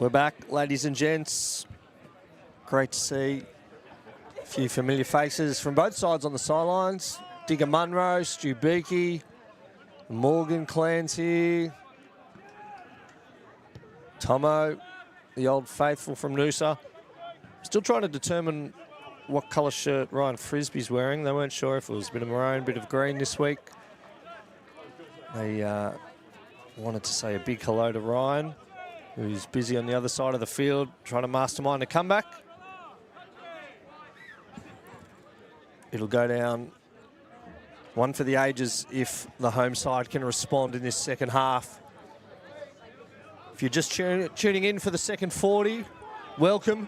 We're back, ladies and gents. Great to see a few familiar faces from both sides on the sidelines. Digger Munro, Stu Beakey, Morgan Clans here. Tomo, the old faithful from Noosa. Still trying to determine what colour shirt Ryan Frisbee's wearing. They weren't sure if it was a bit of maroon, bit of green this week. They wanted to say a big hello to Ryan, who's busy on the other side of the field trying to mastermind a comeback. It'll go down one for the ages if the home side can respond in this second half. If you're just tuning in for the second 40, welcome.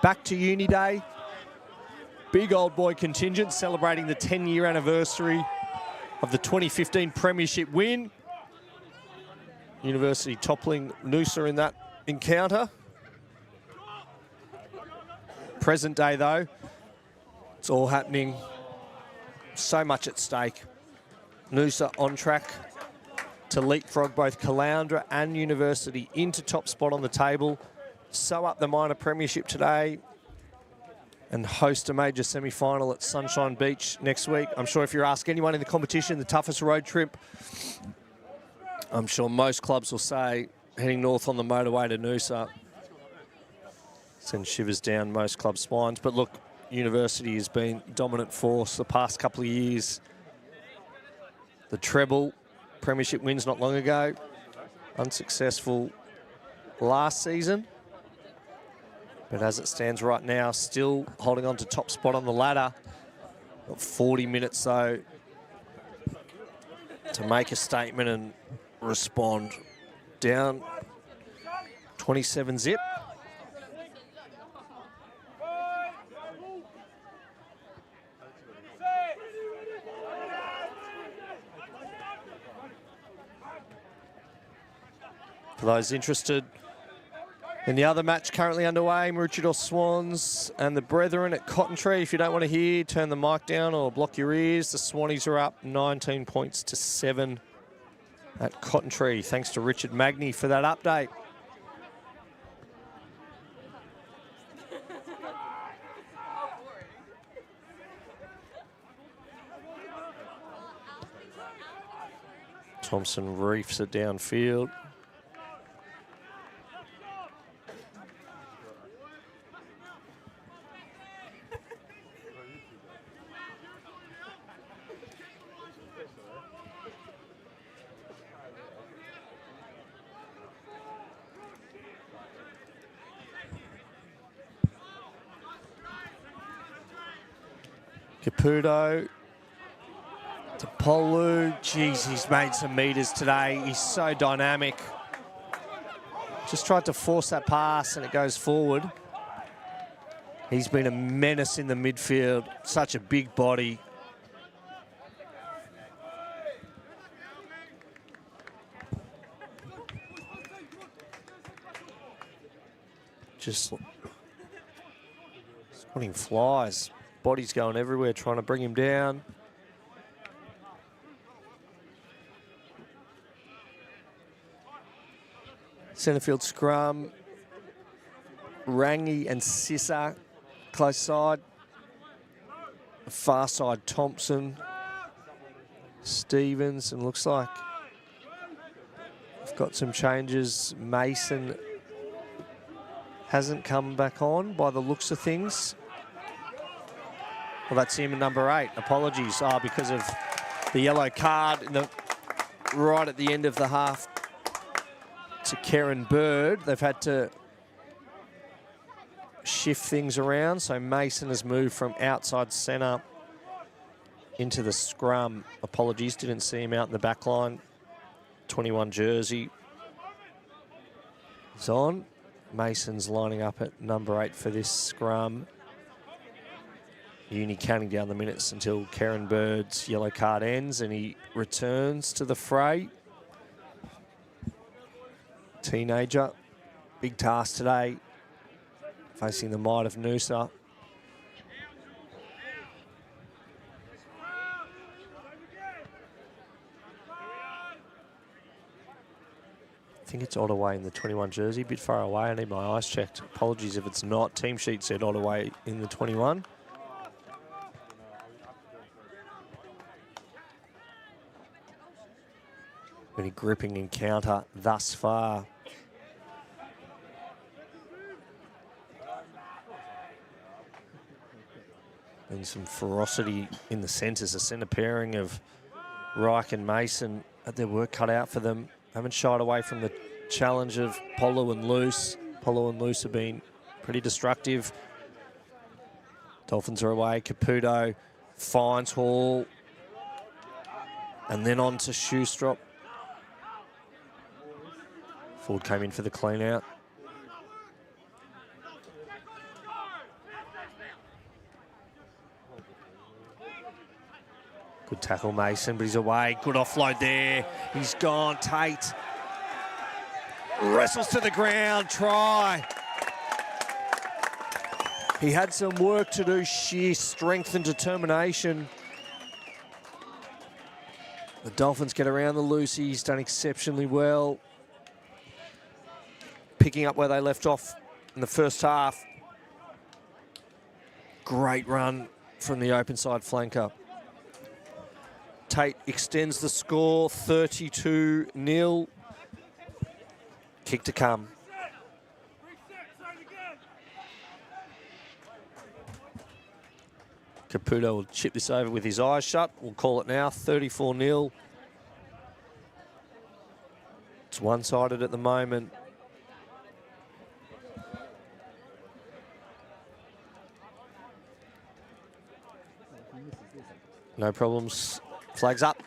Back to Uni Day. Big old boy contingent celebrating the 10-year anniversary of the 2015 Premiership win. University toppling Noosa in that encounter. Present day though, it's all happening. So much at stake. Noosa on track to leapfrog both Caloundra and University into top spot on the table. Sew up the minor premiership today and host a major semi-final at Sunshine Beach next week. I'm sure if you ask anyone in the competition, the toughest road trip, I'm sure most clubs will say heading north on the motorway to Noosa sends shivers down most club spines. But look, University has been dominant force the past couple of years. The treble premiership wins not long ago, unsuccessful last season. But as it stands right now, still holding on to top spot on the ladder. Got 40 minutes though to make a statement and respond. Down 27 zip. For those interested in the other match currently underway, Maroochydore Swans and the Brethren at Cotton Tree. If you don't want to hear, turn the mic down or block your ears. The Swannies are up 19 points to 7 at Cotton Tree. Thanks to Richard Magny for that update. Thompson reefs it downfield. Caputo to Polu. Jeez, he's made some meters today. He's so dynamic. Just tried to force that pass and it goes forward. He's been a menace in the midfield. Such a big body. Just spotting flies. Body's going everywhere, trying to bring him down. Centrefield scrum. Rangi and Sissa close side. Far side Thompson. Stevens, and looks like we've got some changes. Mason hasn't come back on by the looks of things. Well, that's him at number 8. Apologies. Because of the yellow card in the right at the end of the half to Karen Bird. They've had to shift things around. So Mason has moved from outside centre into the scrum. Apologies, didn't see him out in the back line. 21 jersey. He's on. Mason's lining up at number 8 for this scrum. Uni counting down the minutes until Karen Bird's yellow card ends and he returns to the fray. Teenager, big task today, facing the might of Noosa. think it's Ottaway in the 21 jersey, a bit far away. I need my eyes checked. Apologies if it's not. Team sheet said Ottaway in the 21. Really gripping encounter thus far. And some ferocity in the centres. A centre pairing of Reich and Mason had their work cut out for them. Haven't shied away from the challenge of Polo and Loose. Polo and Loose have been pretty destructive. Dolphins are away. Caputo finds Hall. And then on to Shoestrop. Ford came in for the clean out. Good tackle, Mason, but he's away. Good offload there. He's gone. Tate wrestles to the ground. Try. He had some work to do. Sheer strength and determination. The Dolphins get around the Lucy. He's done exceptionally well. Picking up where they left off in the first half. Great run from the open side flanker. Tate extends the score, 32-0. Kick to come. Caputo will chip this over with his eyes shut. We'll call it now, 34-0. It's one-sided at the moment. No problems. Flags up.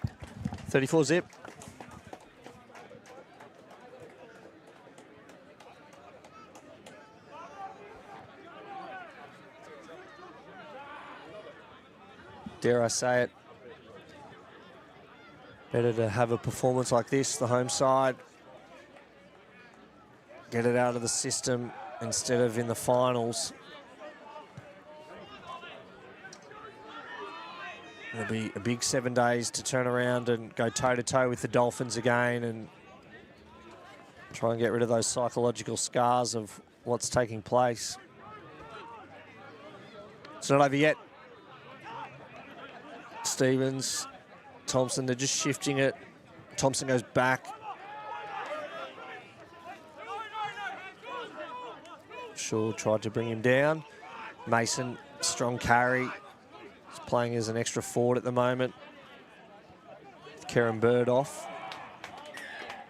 34 zip. Dare I say it, better to have a performance like this, the home side. Get it out of the system instead of in the finals. It'll be a big 7 days to turn around and go toe-to-toe with the Dolphins again and try and get rid of those psychological scars of what's taking place. It's not over yet. Stevens, Thompson, they're just shifting it. Thompson goes back. Shaw tried to bring him down. Mason, strong carry. He's playing as an extra forward at the moment. Karen Bird off.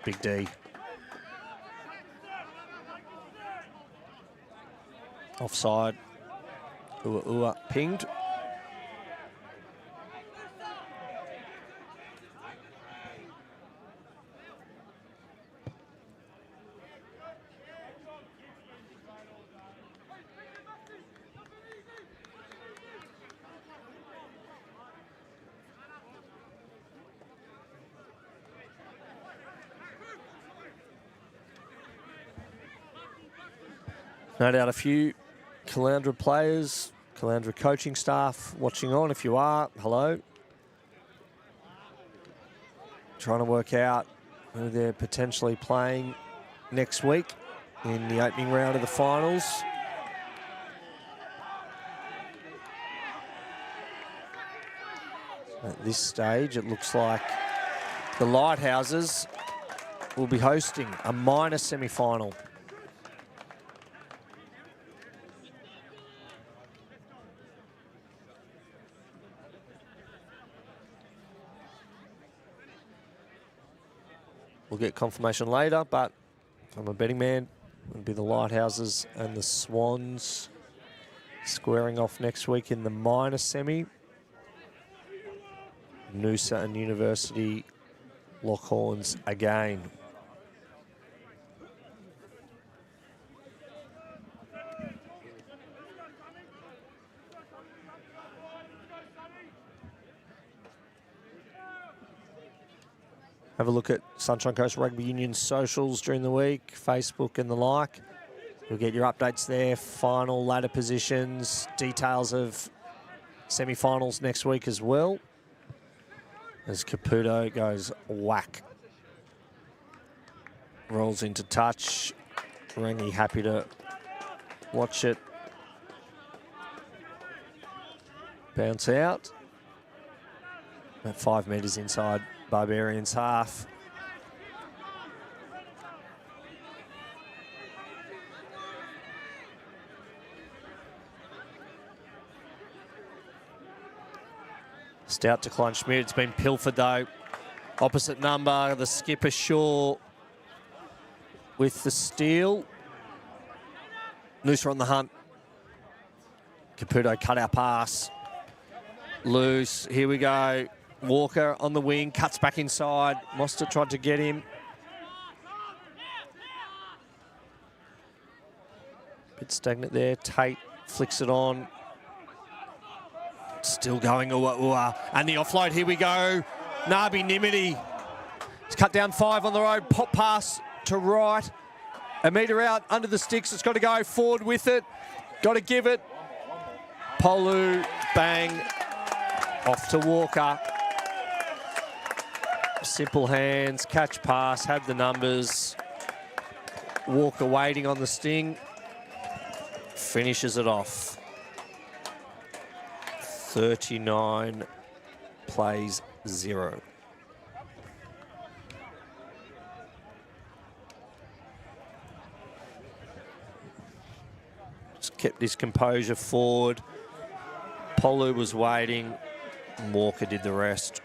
Big D. Offside. Ua pinged. No doubt a few Caloundra players, Caloundra coaching staff watching on. If you are, hello. Trying to work out who they're potentially playing next week in the opening round of the finals. At this stage, it looks like the Lighthouses will be hosting a minor semi-final. We'll get confirmation later, but if I'm a betting man, it would be the Lighthouses and the Swans squaring off next week in the minor semi. Noosa and University lock horns again. Have a look at Sunshine Coast Rugby Union socials during the week, Facebook and the like. You'll get your updates there, final, ladder positions, details of semi-finals next week as well. As Caputo goes whack Rolls into touch. Rangi happy to watch it. Bounce out. About 5 metres inside Barbarians' half. Stout to Kleinschmidt. It's been pilfered though. Opposite number, the skipper Shaw with the steal. Noosa on the hunt. Caputo cut our pass. Loose. Here we go. Walker on the wing, cuts back inside. Moster tried to get him. Bit stagnant there. Tate flicks it on. Still going. And the offload. Here we go. Nabi Nimiti. It's cut down 5 on the road. Pop pass to right. A metre out under the sticks. It's got to go forward with it. Got to give it. Polu, bang. Off to Walker. Simple hands, catch pass, had the numbers. Walker waiting on the sting. Finishes it off. 39 plays 0. Just kept his composure forward. Polu was waiting. Walker did the rest.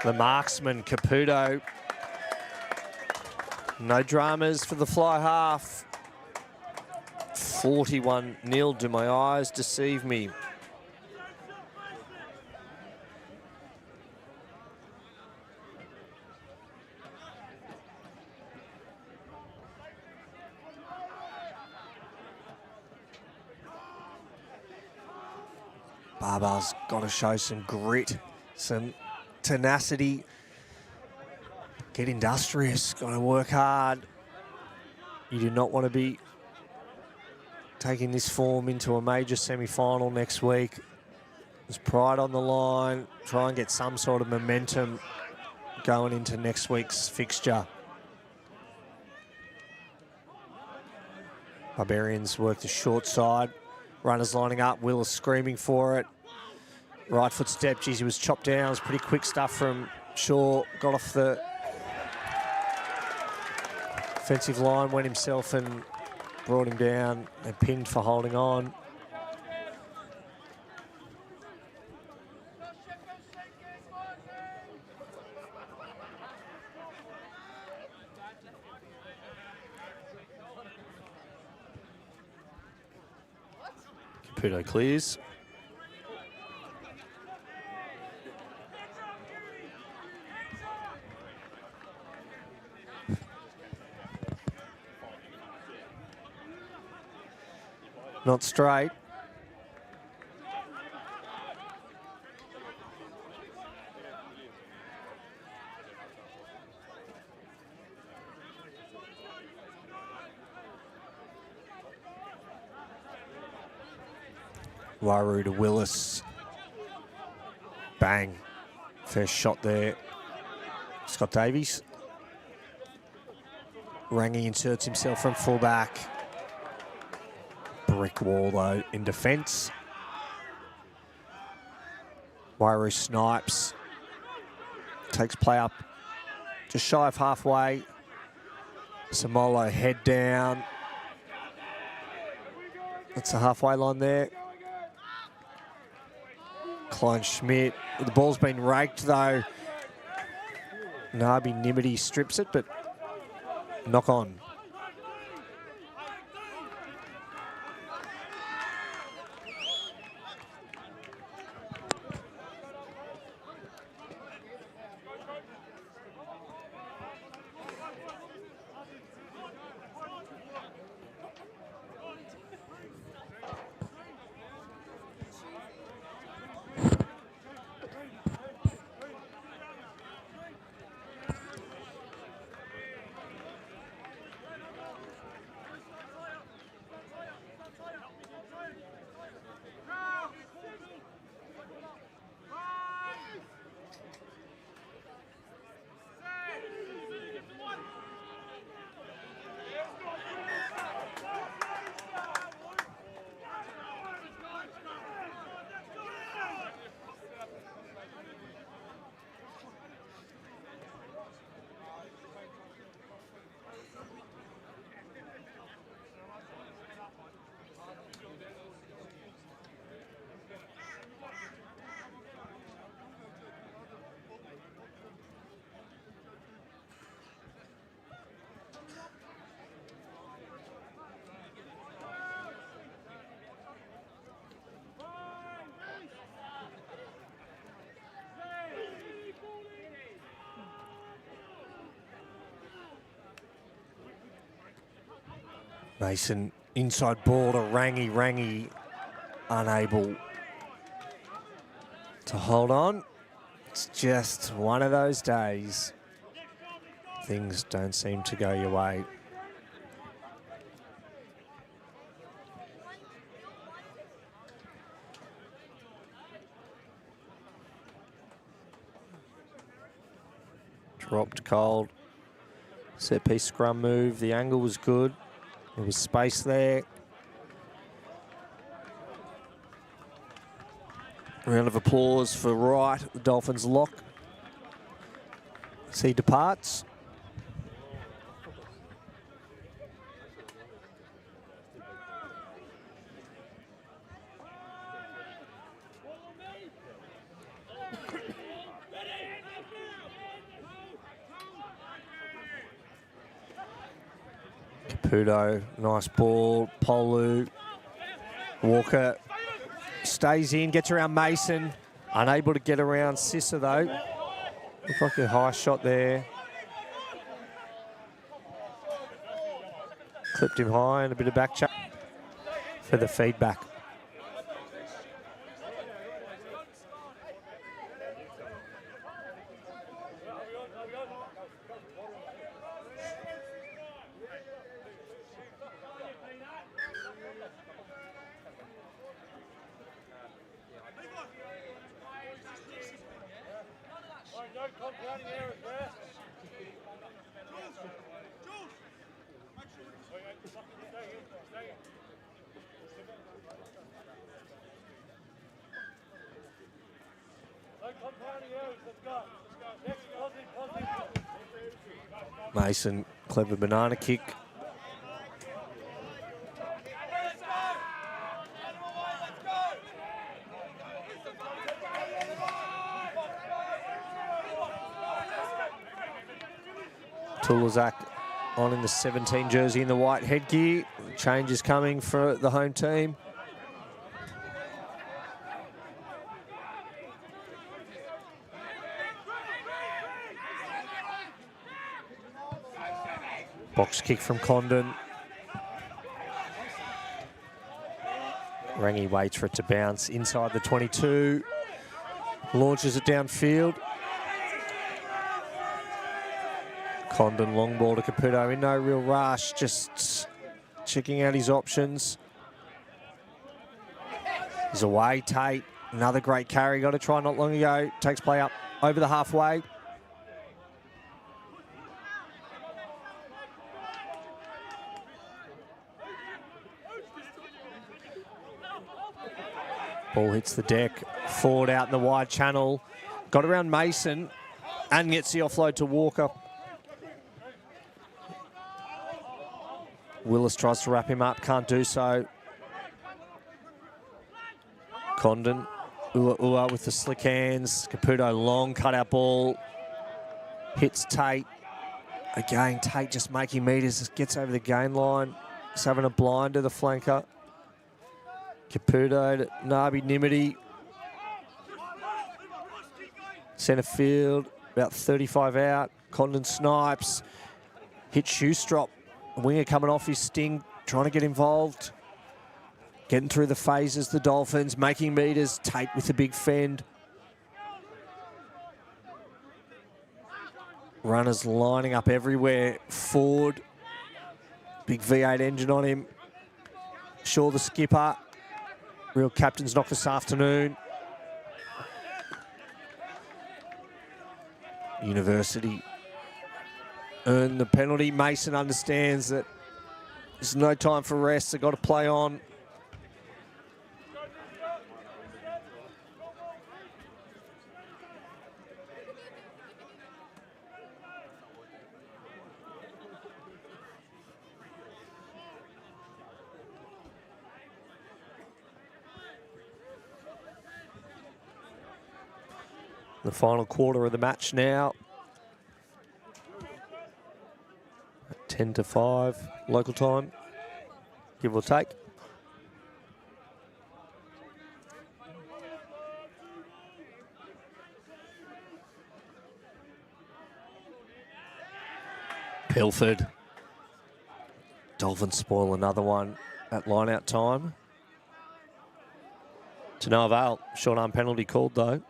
The marksman, Caputo. No dramas for the fly half. 41-0. Do my eyes deceive me? Barbar's got to show some grit, some tenacity. Get industrious, got to work hard. You do not want to be taking this form into a major semi-final next week. There's pride on the line. Try and get some sort of momentum going into next week's fixture. Barbarians work the short side. Runners lining up. Willis screaming for it. Right foot step. Geez, he was chopped down. It was pretty quick stuff from Shaw. Got off the offensive line, went himself and brought him down and pinned for holding on. Caputo clears. Not straight. Waru to Willis. Bang. First shot there. Scott Davies. Rangi inserts himself from fullback. Brick wall though in defence. Waru snipes. Takes play up just shy of halfway. Samolo head down. That's the halfway line there. Kleinschmidt. The ball's been raked though. Nabi Nimiti strips it, but knock on. Mason, inside ball to Rangi. Rangi unable to hold on. It's just one of those days. Things don't seem to go your way. Dropped cold. Set piece scrum move. The angle was good. There was space there. Round of applause for Wright, the Dolphins lock. As he departs. Caputo, nice ball. Polu. Walker stays in, gets around Mason. Unable to get around Sissa though. Looked like a high shot there. Clipped him high and a bit of back check for the feedback. Mason, clever banana kick. Tulazak on in the 17 jersey in the white headgear. Change is coming for the home team. Box kick from Condon. Rangi waits for it to bounce inside the 22. Launches it downfield. Condon long ball to Caputo in no real rush, just checking out his options. He's away, Tate. Another great carry, got a try not long ago. Takes play up over the halfway. Ball hits the deck, forward out in the wide channel. Got around Mason and gets the offload to Walker. Willis tries to wrap him up, can't do so. Condon, Ua with the slick hands. Caputo, long cutout ball. Hits Tate. Again, Tate just making meters, gets over the gain line. He's having a blind to the flanker. Caputo to Nabi Nimity. Centre field, about 35 out. Condon snipes. Hits Shoestrop. Winger coming off his sting, trying to get involved. Getting through the phases, the Dolphins, making meters. Tate with a big fend. Runners lining up everywhere. Ford, big V8 engine on him. Shaw the skipper. Real captain's knock this afternoon. University earned the penalty. Mason understands that there's no time for rest. They've got to play on. The final quarter of the match now. 10-5 local time, give or take. Pilford. Dolphins spoil another one at line-out time. To no avail. Short arm penalty called, though.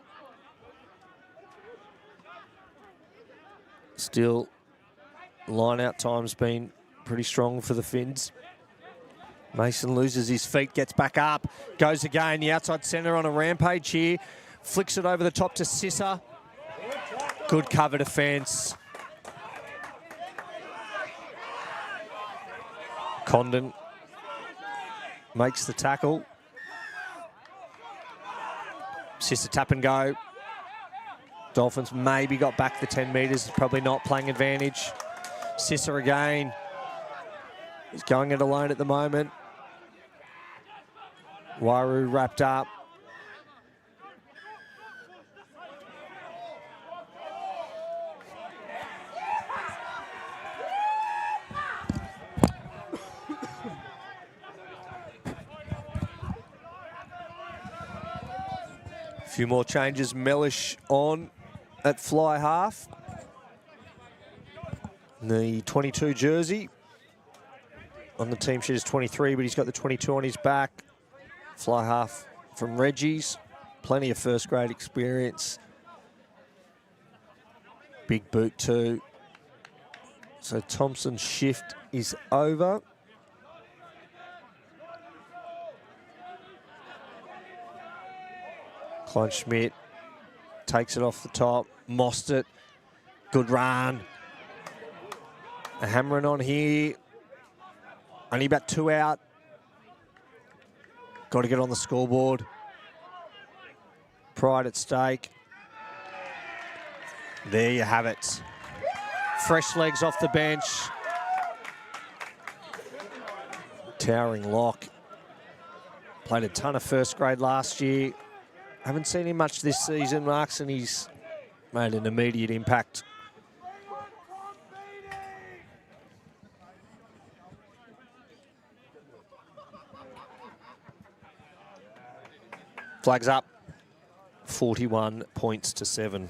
Still, line-out time's been pretty strong for the Finns. Mason loses his feet, gets back up, goes again. The outside centre on a rampage here. Flicks it over the top to Sissa. Good cover defence. Condon makes the tackle. Sissa tap and go. Dolphins maybe got back the 10 metres. Probably not playing advantage. Sissa again. He's going it alone at the moment. Waru wrapped up. A few more changes. Mellish on at fly half. The 22 jersey. On the team sheet is 23, but he's got the 22 on his back. Fly half from Reggie's. Plenty of first grade experience. Big boot too. So Thompson's shift is over. Kleinschmidt takes it off the top. Mossed it. Good run. A hammering on here. Only about 2 out. Got to get on the scoreboard. Pride at stake. There you have it. Fresh legs off the bench. Towering lock. Played a ton of first grade last year. Haven't seen him much this season, Marks, and he's made an immediate impact. Flags up. 41 points to 7.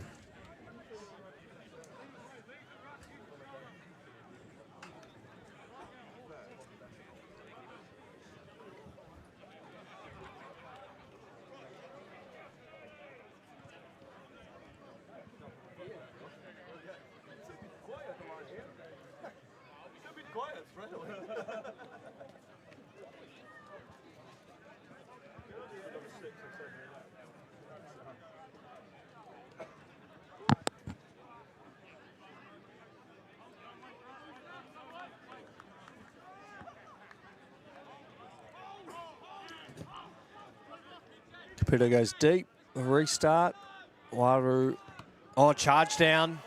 Capito goes deep. A restart. Waru. Oh, charge down.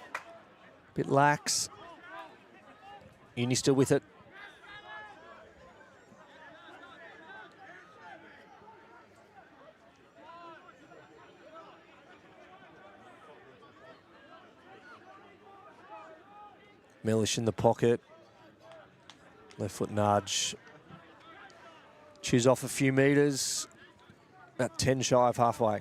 Bit lax. Uni still with it. Mellish in the pocket. Left foot nudge. Chews off a few metres. About 10 shy of halfway.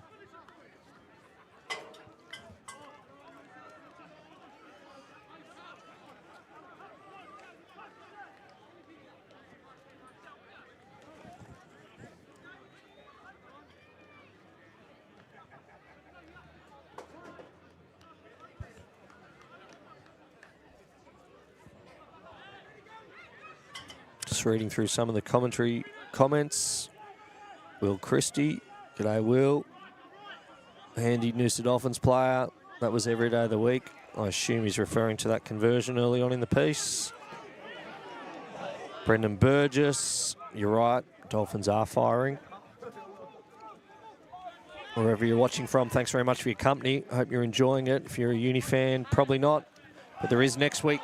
Just reading through some of the commentary comments. Will Christie, g'day Will. Handy Noosa Dolphins player. That was every day of the week. I assume he's referring to that conversion early on in the piece. Brendan Burgess, you're right. Dolphins are firing. Wherever you're watching from, thanks very much for your company. I hope you're enjoying it. If you're a Uni fan, probably not. But there is next week.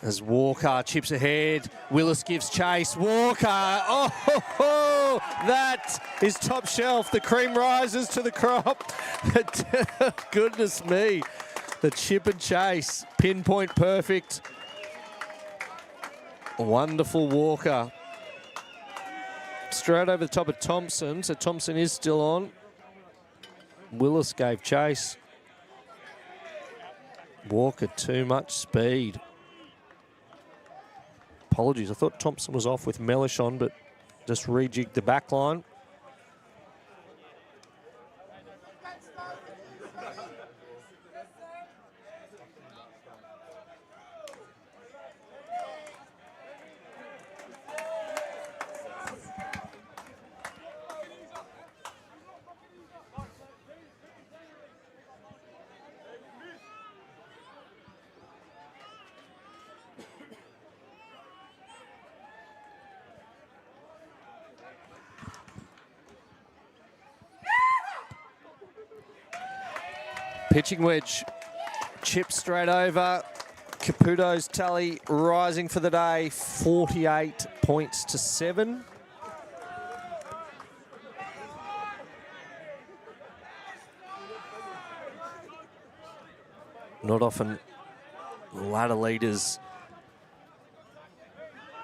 As Walker chips ahead, Willis gives chase. Walker, oh, that is top shelf. The cream rises to the crop. Goodness me, the chip and chase, pinpoint perfect. Wonderful Walker. Straight over the top of Thompson, so Thompson is still on. Willis gave chase. Walker, too much speed. Apologies, I thought Thompson was off with Mellish on, but just rejigged the back line. Pitching wedge, chip straight over. Caputo's tally rising for the day, 48 points to 7. Not often ladder leaders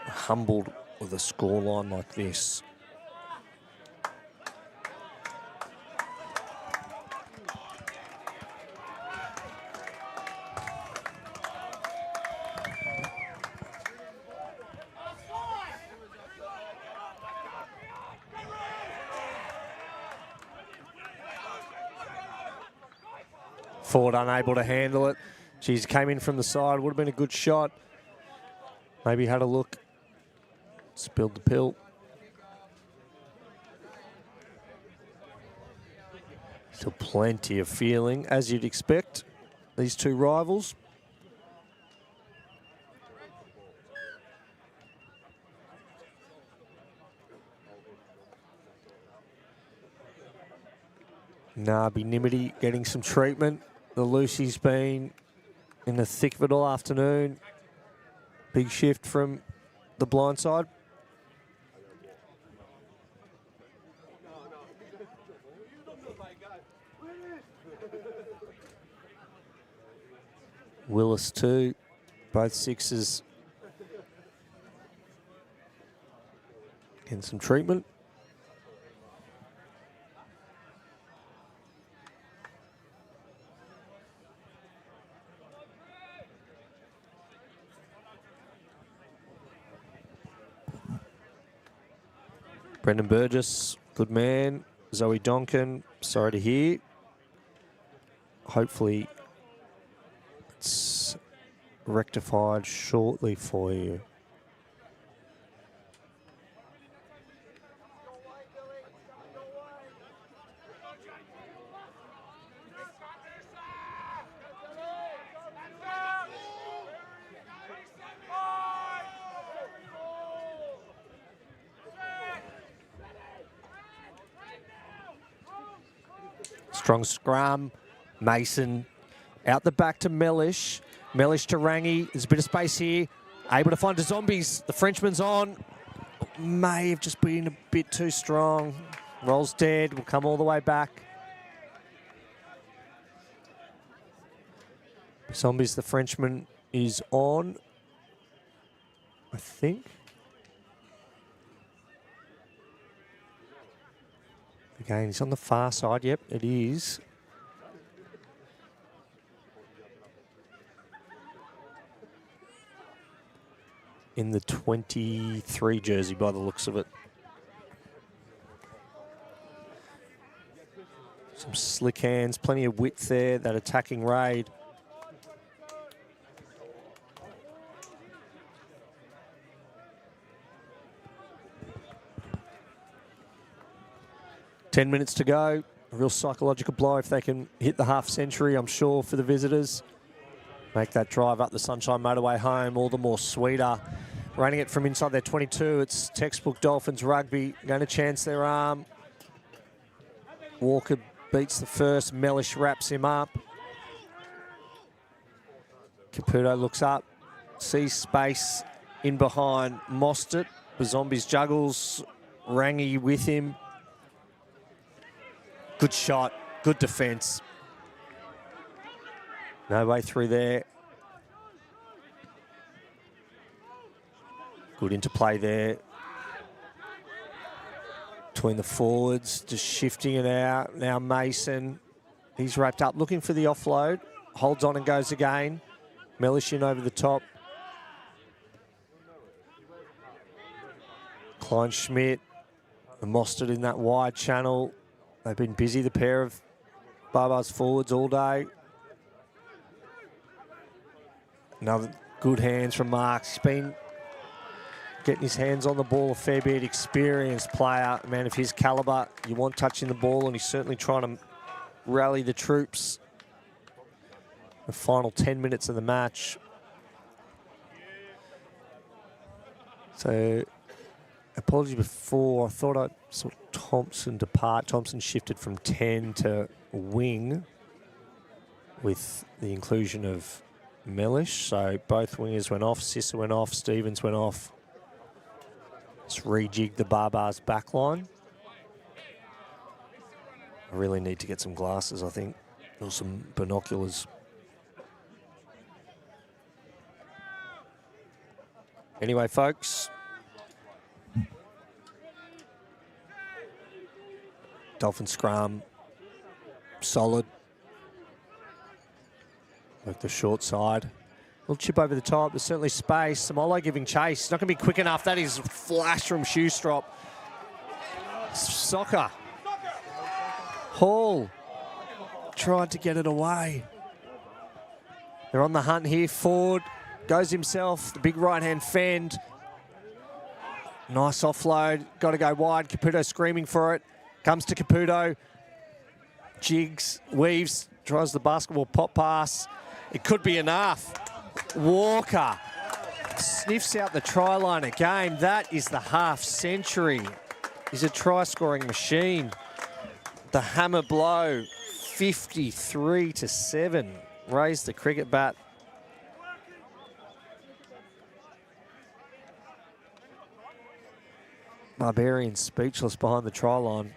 humbled with a scoreline like this. Ford unable to handle it. Geez, came in from the side. Would have been a good shot. Maybe had a look. Spilled the pill. Still plenty of feeling, as you'd expect, these two rivals. Nabi Nimity getting some treatment. The Lucy's been in the thick of it all afternoon. Big shift from the blind side. Willis too, both sixes getting some treatment. Brendan Burgess, good man. Zoe Donkin, sorry to hear. Hopefully it's rectified shortly for you. Strong scrum. Mason out the back to Mellish. Mellish to Rangi. There's a bit of space here. Able to find the zombies. The Frenchman's on. May have just been a bit too strong. Rolls dead. Will come all the way back. Zombies, the Frenchman is on, I think. Again, he's on the far side. Yep, it is. In the 23 jersey by the looks of it. Some slick hands, plenty of width there, that attacking raid. Ten minutes to go. A real psychological blow if they can hit the half century, I'm sure, for the visitors. Make that drive up the Sunshine Motorway home all the more sweeter. Running it from inside their 22, it's textbook Dolphins rugby. Going to chance their arm. Walker beats the first. Mellish wraps him up. Caputo looks up, sees space in behind Mostert. The Zombies juggles. Rangi with him. Good shot, good defence. No way through there. Good interplay there. Between the forwards, just shifting it out. Now Mason, he's wrapped up, looking for the offload. Holds on and goes again. Mellish in over the top. Kleinschmidt and Mostert in that wide channel. They've been busy, the pair of Barbar's forwards all day. Another good hands from Marks. He's been getting his hands on the ball a fair bit. Experienced player, a man of his calibre. You want touching the ball, and he's certainly trying to rally the troops. The final 10 minutes of the match. So, apologies before. I thought I saw Thompson depart. Thompson shifted from 10 to wing with the inclusion of Mellish. So both wingers went off. Sissa went off. Stevens went off. Let's rejig the Barbars back line. I really need to get some glasses, I think, or some binoculars. Anyway, folks, Dolphin scrum, solid. Work the short side. Little chip over the top. There's certainly space. Samolo giving chase. It's not going to be quick enough. That is flash from Shoestrop. Soccer. Hall tried to get it away. They're on the hunt here. Ford goes himself. The big right-hand fend. Nice offload. Got to go wide. Caputo screaming for it. Comes to Caputo. Jigs. Weaves. Tries the basketball pop pass. It could be enough. Walker sniffs out the try line again. That is the half century. He's a try-scoring machine. The hammer blow, 53-7. Raised the cricket bat. Barbarian speechless behind the try line.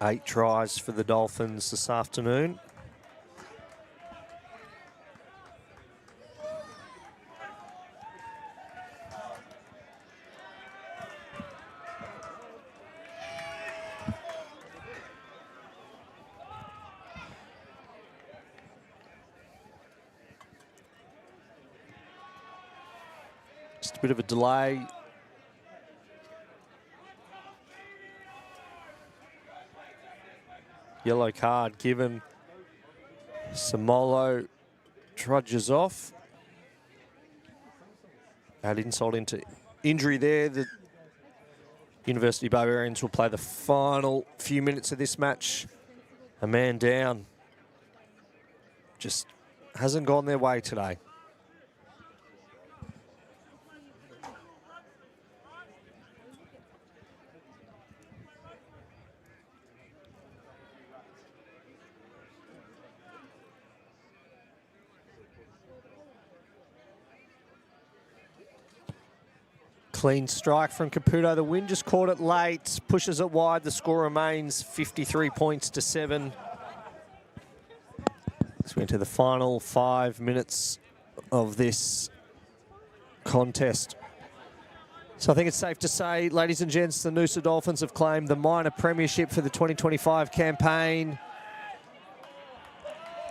Eight tries for the Dolphins this afternoon. Just a bit of a delay. Yellow card given. Samolo trudges off. Add insult into injury there. The University Barbarians will play the final few minutes of this match. A man down. Just hasn't gone their way today. Clean strike from Caputo. The wind just caught it late, pushes it wide. The score remains 53-7. As we enter the final 5 minutes of this contest. So I think it's safe to say, ladies and gents, the Noosa Dolphins have claimed the minor premiership for the 2025 campaign.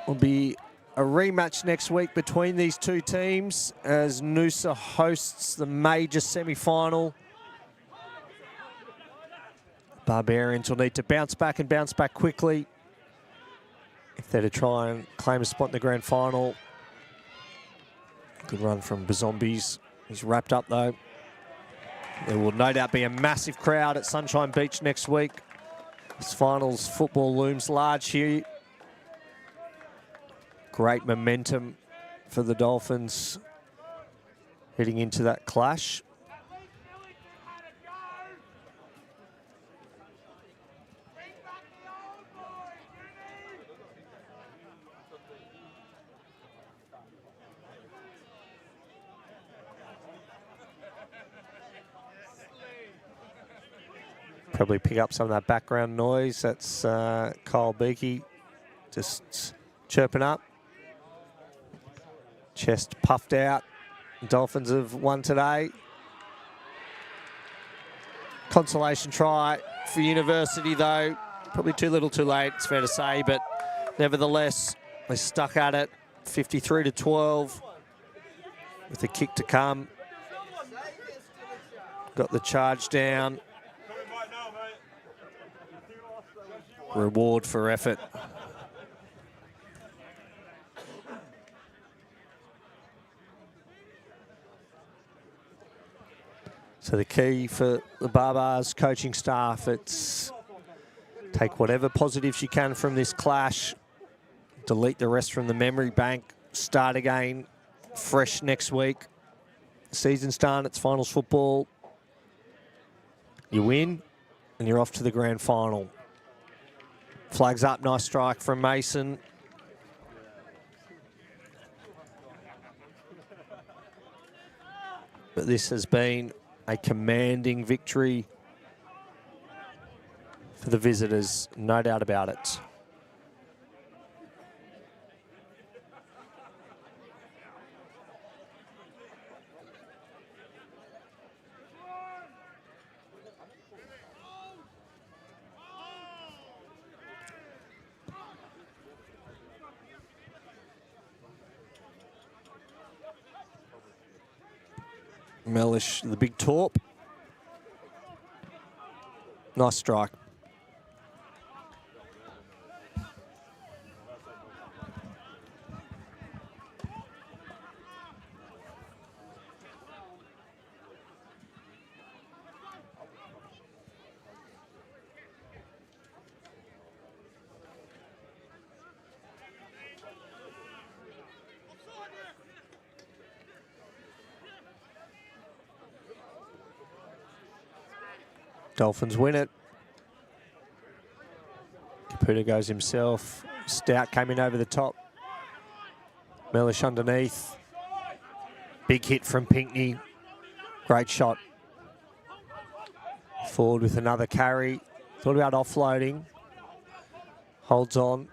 Will be a rematch next week between these two teams as Noosa hosts the major semi-final. Barbarians will need to bounce back and bounce back quickly if they're to try and claim a spot in the grand final. Good run from Bazombies. He's wrapped up though. There will no doubt be a massive crowd at Sunshine Beach next week. This finals football looms large here. Great momentum for the Dolphins heading into that clash. Probably pick up some of that background noise. That's Kyle Beakey just chirping up. Chest puffed out. Dolphins have won today. Consolation try for University, though. Probably too little too late, it's fair to say, but nevertheless, they stuck at it. 53-12 with a kick to come. Got the charge down. Reward for effort. So the key for the Barbars coaching staff, it's take whatever positives you can from this clash, delete the rest from the memory bank, start again fresh next week. Season's done, it's finals football. You win and you're off to the grand final. Flags up, nice strike from Mason. But this has been a commanding victory for the visitors, no doubt about it. Mellish, the big torp. Nice strike. Dolphins win it. Caputo goes himself. Stout came in over the top. Mellish underneath. Big hit from Pinkney. Great shot. Forward with another carry. Thought about offloading. Holds on.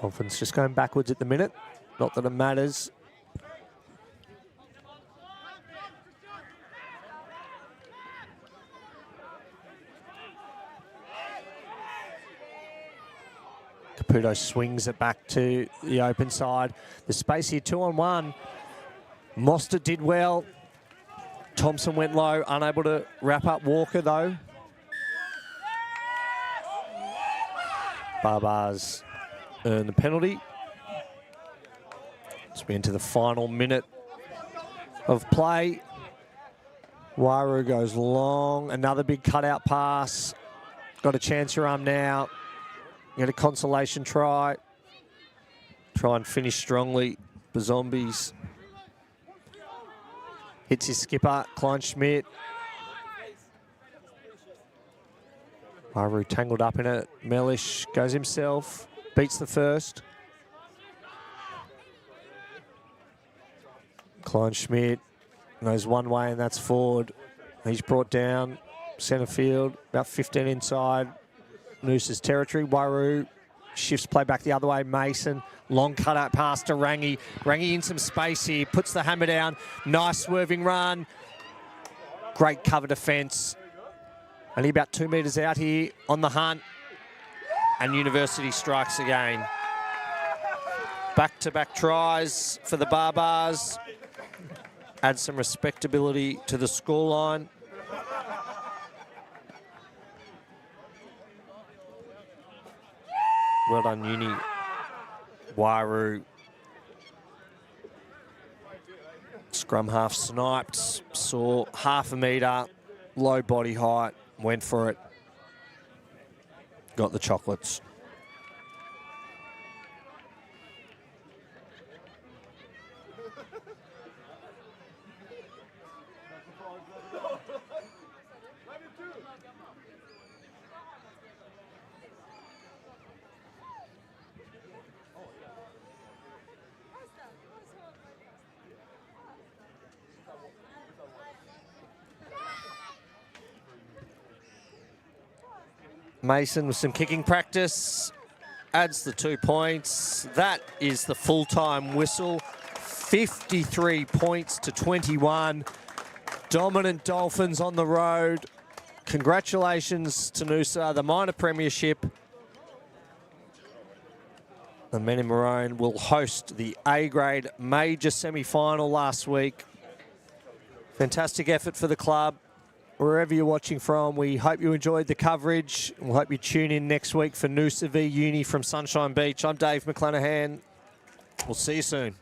Dolphins just going backwards at the minute. Not that it matters. Caputo swings it back to the open side. The space here, 2-on-1. Mostert did well. Thompson went low, unable to wrap up Walker though. Barbars earn the penalty. As we enter the final minute of play. Wairau goes long, another big cutout pass. Got a chance your arm now. Get a consolation try. Try and finish strongly. The Zombies. Hits his skipper, Kleinschmidt. Wairau tangled up in it. Mellish goes himself. Beats the first. Kleinschmidt goes one way and that's forward. He's brought down centre field, about 15 inside Noosa's territory. Wairau shifts play back the other way. Mason, long cutout pass to Rangi. Rangi in some space here, puts the hammer down. Nice swerving run. Great cover defence. Only about 2 metres out here on the hunt. And University strikes again. Back-to-back tries for the Barbars. Add some respectability to the scoreline. Well done, Uni. Wairau. Scrum half sniped, saw half a metre, low body height, went for it. Got the chocolates. Mason with some kicking practice. Adds the 2 points. That is the full-time whistle. 53 points to 21. Dominant Dolphins on the road. Congratulations to Noosa, the minor premiership. The men in maroon will host the A-grade major semi-final last week. Fantastic effort for the club. Wherever you're watching from, we hope you enjoyed the coverage. We hope you tune in next week for Noosa v Uni from Sunshine Beach. I'm Dave McClanahan. We'll see you soon.